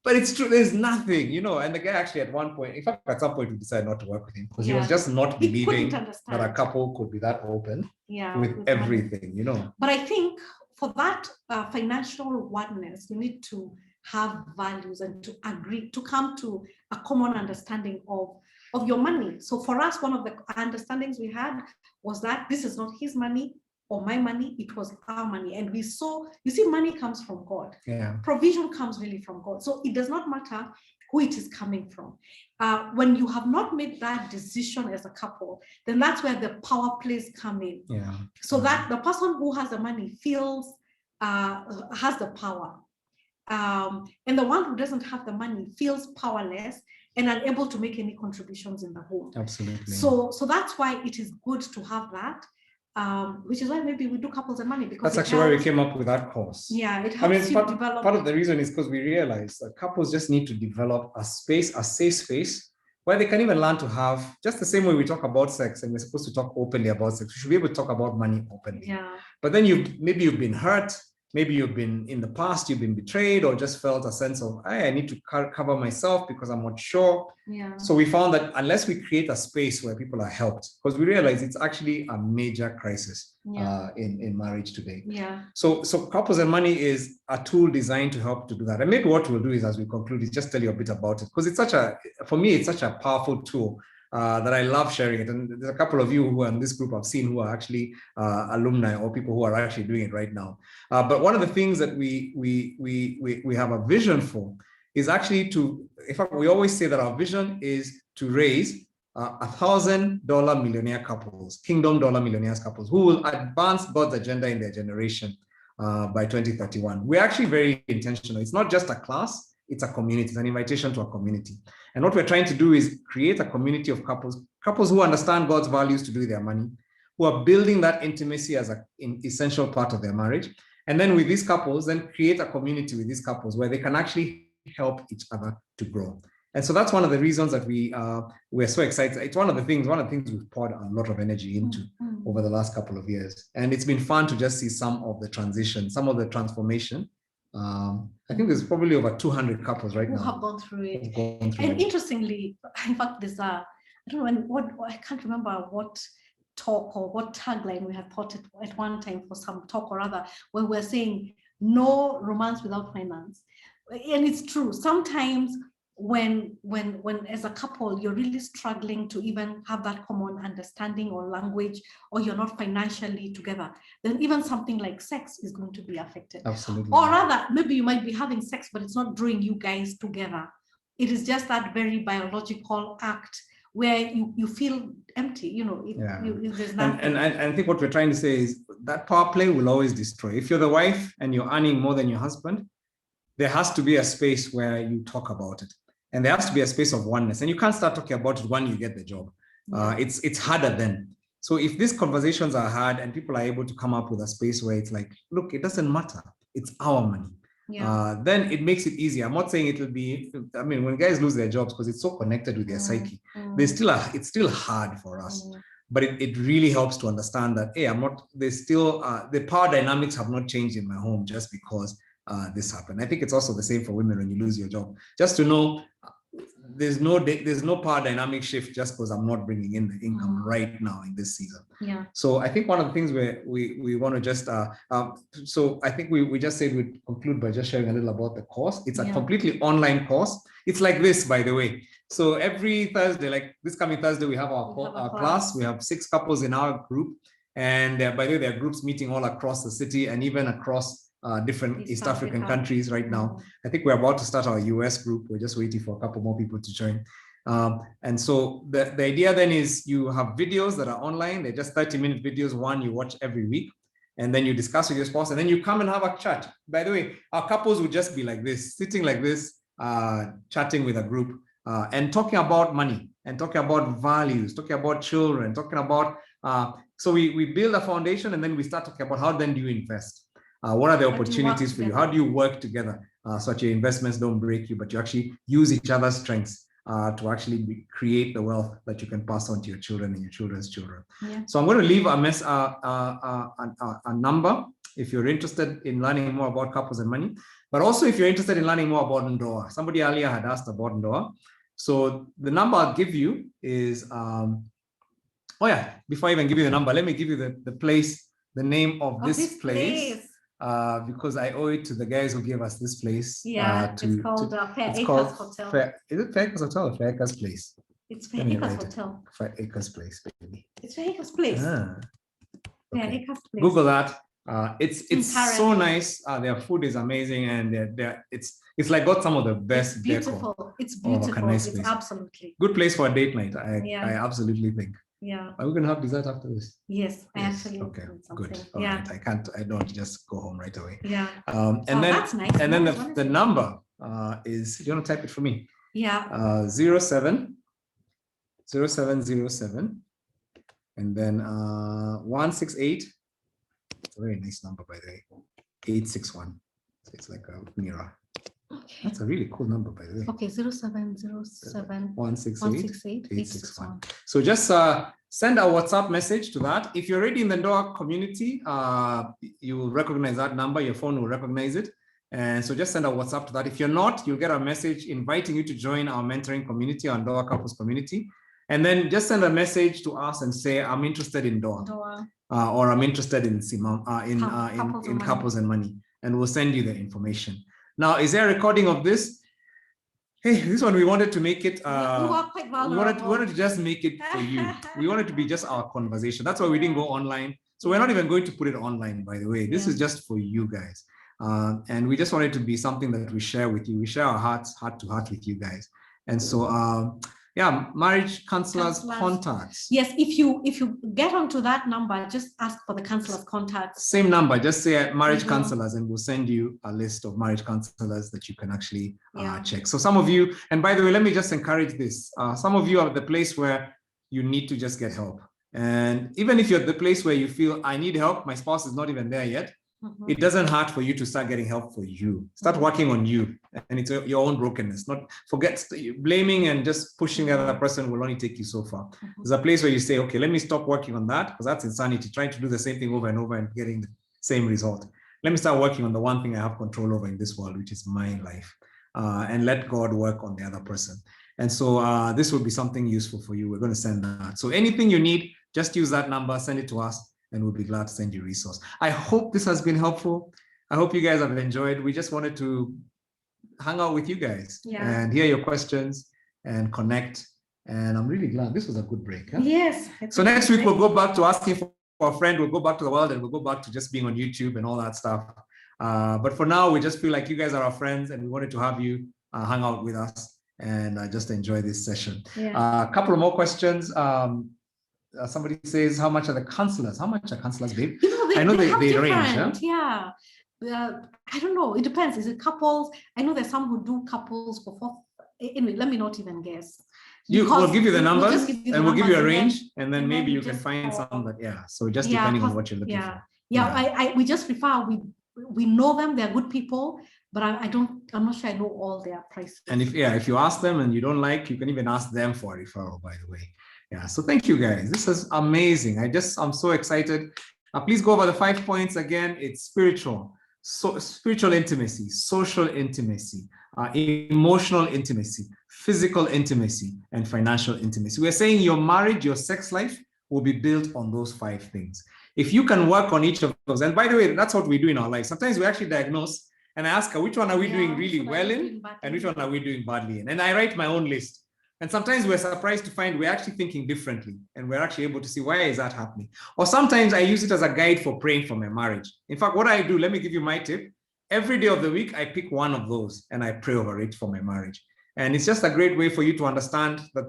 But it's true, there's nothing, and the guy actually at one point, in fact, at some point we decided not to work with him because he was just not believing that a couple could be that open with everything, But I think for that financial oneness, you need to have values and to agree, to come to a common understanding of your money. So for us, one of the understandings we had was that this is not his money or my money, it was our money. And we saw, money comes from God. Yeah. Provision comes really from God. So it does not matter who it is coming from. When you have not made that decision as a couple, then that's where the power plays come in. Yeah. So that the person who has the money feels, has the power. And the one who doesn't have the money feels powerless and unable to make any contributions in the home. Absolutely. So that's why it is good to have that. Which is why maybe we do couples and money, because that's actually why we came up with that course. Yeah, it helps you develop. Part of the reason is because we realized that couples just need to develop a safe space where they can even learn to have, just the same way we talk about sex and we're supposed to talk openly about sex, we should be able to talk about money openly. Yeah. But then maybe you've been hurt, maybe you've been in the past, you've been betrayed, or just felt a sense of, I need to cover myself because I'm not sure. Yeah. So we found that unless we create a space where people are helped, because we realize it's actually a major crisis in marriage today. Yeah. So Couples and Money is a tool designed to help to do that. And maybe what we'll do is, as we conclude, is just tell you a bit about it, because for me, it's such a powerful tool that I love sharing it. And there's a couple of you who are in this group I've seen who are actually alumni or people who are actually doing it right now. But one of the things that we have a vision for is actually in fact, we always say that our vision is to raise $1,000 millionaire couples, kingdom dollar millionaires couples who will advance God's agenda in their generation by 2031. We're actually very intentional. It's not just a class, it's a community. It's an invitation to a community. And what we're trying to do is create a community of couples who understand God's values to do their money, who are building that intimacy as an essential part of their marriage. And then with these couples, then create a community with these couples where they can actually help each other to grow. And so that's one of the reasons that we're so excited. It's one of the things we've poured a lot of energy into over the last couple of years. And it's been fun to just see some of the transition, some of the transformation. I think there's probably over 200 couples right now who have gone through it. And interestingly, in fact, there's I don't know I can't remember what talk or what tagline we had thought at one time for some talk or other, where we're saying no romance without finance. And it's true. Sometimes when as a couple you're really struggling to even have that common understanding or language, or you're not financially together, then even something like sex is going to be affected. Absolutely. Or rather, maybe you might be having sex, but it's not drawing you guys together. It is just that very biological act where you feel empty, there's nothing. And I think what we're trying to say is that power play will always destroy. If you're the wife and you're earning more than your husband, there has to be a space where you talk about it. And there has to be a space of oneness. And you can't start talking about it when you get the job. It's harder then. So if these conversations are hard and people are able to come up with a space where it's like, look, it doesn't matter. It's our money. then it makes it easier. I'm not saying it will be, I mean, when guys lose their jobs, because it's so connected with their psyche, it's still hard for us. But it really helps to understand that, hey, there's still, the power dynamics have not changed in my home just because this happened. I think it's also the same for women when you lose your job. Just to know there's no power dynamic shift just because I'm not bringing in the income right now in this season. Yeah. So I think one of the things where we want to just, so I think we just said we'd conclude by just sharing a little about the course. It's a completely online course. It's like this, by the way. So every Thursday, like this coming Thursday, we have our class. We have 6 couples in our group. And by the way, there are groups meeting all across the city and even across different East African countries right now. I think we're about to start our US group. We're just waiting for a couple more people to join. And so the idea then is you have videos that are online. They're just 30-minute videos. One you watch every week. And then you discuss with your spouse. And then you come and have a chat. By the way, our couples would just be like this, sitting like this, chatting with a group and talking about money and talking about values, talking about children, talking about, so we build a foundation and then we start talking about how then do you invest? What are the opportunities for you? How do you work together so that your investments don't break you, but you actually use each other's strengths to actually create the wealth that you can pass on to your children and your children's children. Yeah. So I'm going to leave a number if you're interested in learning more about couples and money, but also if you're interested in learning more about Ndoa. Somebody earlier had asked about Ndoa. So the number I'll give you is, before I even give you the number, let me give you the place, the name of this place. Because I owe it to the guys who gave us this place. Yeah, it's called Fair Acres Hotel. Is it Fair Acres Hotel or Fair Acres Place? It's Fair Acres Hotel. Fair Acres Place, baby. It's Fair Acres Place. Okay. Fair Acres Place. Google that. It's so nice. Their food is amazing, and it's like got some of the best. It's beautiful. Decor. It's beautiful. Nice it's place. Absolutely good place for a date night. I absolutely think. Yeah. Are we gonna have dessert after this? Yes, I actually. Okay, good. All right. I don't just go home right away. Yeah. And then that's nice. And then the number is, you want to type it for me? Yeah. 0707 and then 168. It's a very nice number, by the way. 861. So it's like a mirror. Okay. That's a really cool number, by the way. Okay, 0707 168 861. So just send a WhatsApp message to that. If you're already in the Ndoa community, you will recognize that number. Your phone will recognize it. And so just send a WhatsApp to that. If you're not, you'll get a message inviting you to join our mentoring community, our Ndoa couples community. And then just send a message to us and say, I'm interested in Ndoa. Or I'm interested in couples and money. And we'll send you the information. Now, is there a recording of this? Hey, this one we wanted to make it. We wanted to just make it for you. We wanted to be just our conversation. That's why we didn't go online. So we're not even going to put it online, by the way. This is just for you guys. And we just wanted to be something that we share with you. We share our hearts, heart to heart with you guys. And so, marriage counselors contacts. Yes, if you get onto that number, just ask for the counselors contacts. Same number, just say marriage counselors, and we'll send you a list of marriage counselors that you can actually check. So some of you, and by the way, let me just encourage this. Some of you are at the place where you need to just get help. And even if you're at the place where you feel, I need help, my spouse is not even there yet, it doesn't hurt for you to start getting help for you. Start working on you, and it's your own brokenness. Not forget blaming and just pushing the other person will only take you so far. There's a place where you say, okay, let me stop working on that, because that's insanity, trying to do the same thing over and over and getting the same result. Let me start working on the one thing I have control over in this world, which is my life, and let God work on the other person. And so this will be something useful for you. We're going to send that. So anything you need, just use that number, send it to us, and we'll be glad to send you a resource. I hope this has been helpful. I hope you guys have enjoyed. We just wanted to hang out with you guys and hear your questions and connect. And I'm really glad. This was a good break. Huh? Yes. So next week, we'll go back to asking for a friend. We'll go back to the world, and we'll go back to just being on YouTube and all that stuff. But for now, we just feel like you guys are our friends, and we wanted to have you hang out with us and just enjoy this session. A couple of more questions. Somebody says, how much are the counselors? How much are counselors, babe? I know they range. Yeah. I don't know. It depends. Is it couples? I know there's some who do couples for anyway, let me not even guess. We'll give you the numbers, and we'll give you a range, and then maybe you can find some that, so just depending on what you're looking for. We just prefer we we know them, they're good people, but I'm not sure I know all their prices. And if you ask them and you don't like, you can even ask them for a referral, by the way. Yeah, so thank you guys. This is amazing. I'm so excited. Please go over the 5 points again. It's spiritual, spiritual intimacy, social intimacy, emotional intimacy, physical intimacy, and financial intimacy. We're saying your marriage, your sex life will be built on those 5 things. If you can work on each of those, and by the way, that's what we do in our life. Sometimes we actually diagnose and I ask her, which one are we doing really well in and which one are we doing badly in? And I write my own list. And sometimes we're surprised to find we're actually thinking differently and we're actually able to see why is that happening. Or sometimes I use it as a guide for praying for my marriage. In fact, what I do, let me give you my tip. Every day of the week, I pick one of those and I pray over it for my marriage. And it's just a great way for you to understand that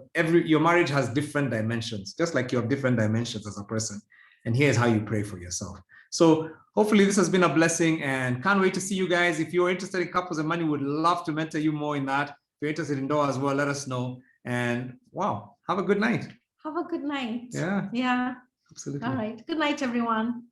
your marriage has different dimensions, just like you have different dimensions as a person. And here's how you pray for yourself. So hopefully this has been a blessing and can't wait to see you guys. If you're interested in couples and money, would love to mentor you more in that. If you're interested in Doha as well, let us know. And wow, have a good night. Have a good night. Yeah. Yeah. Absolutely. All right. Good night, everyone.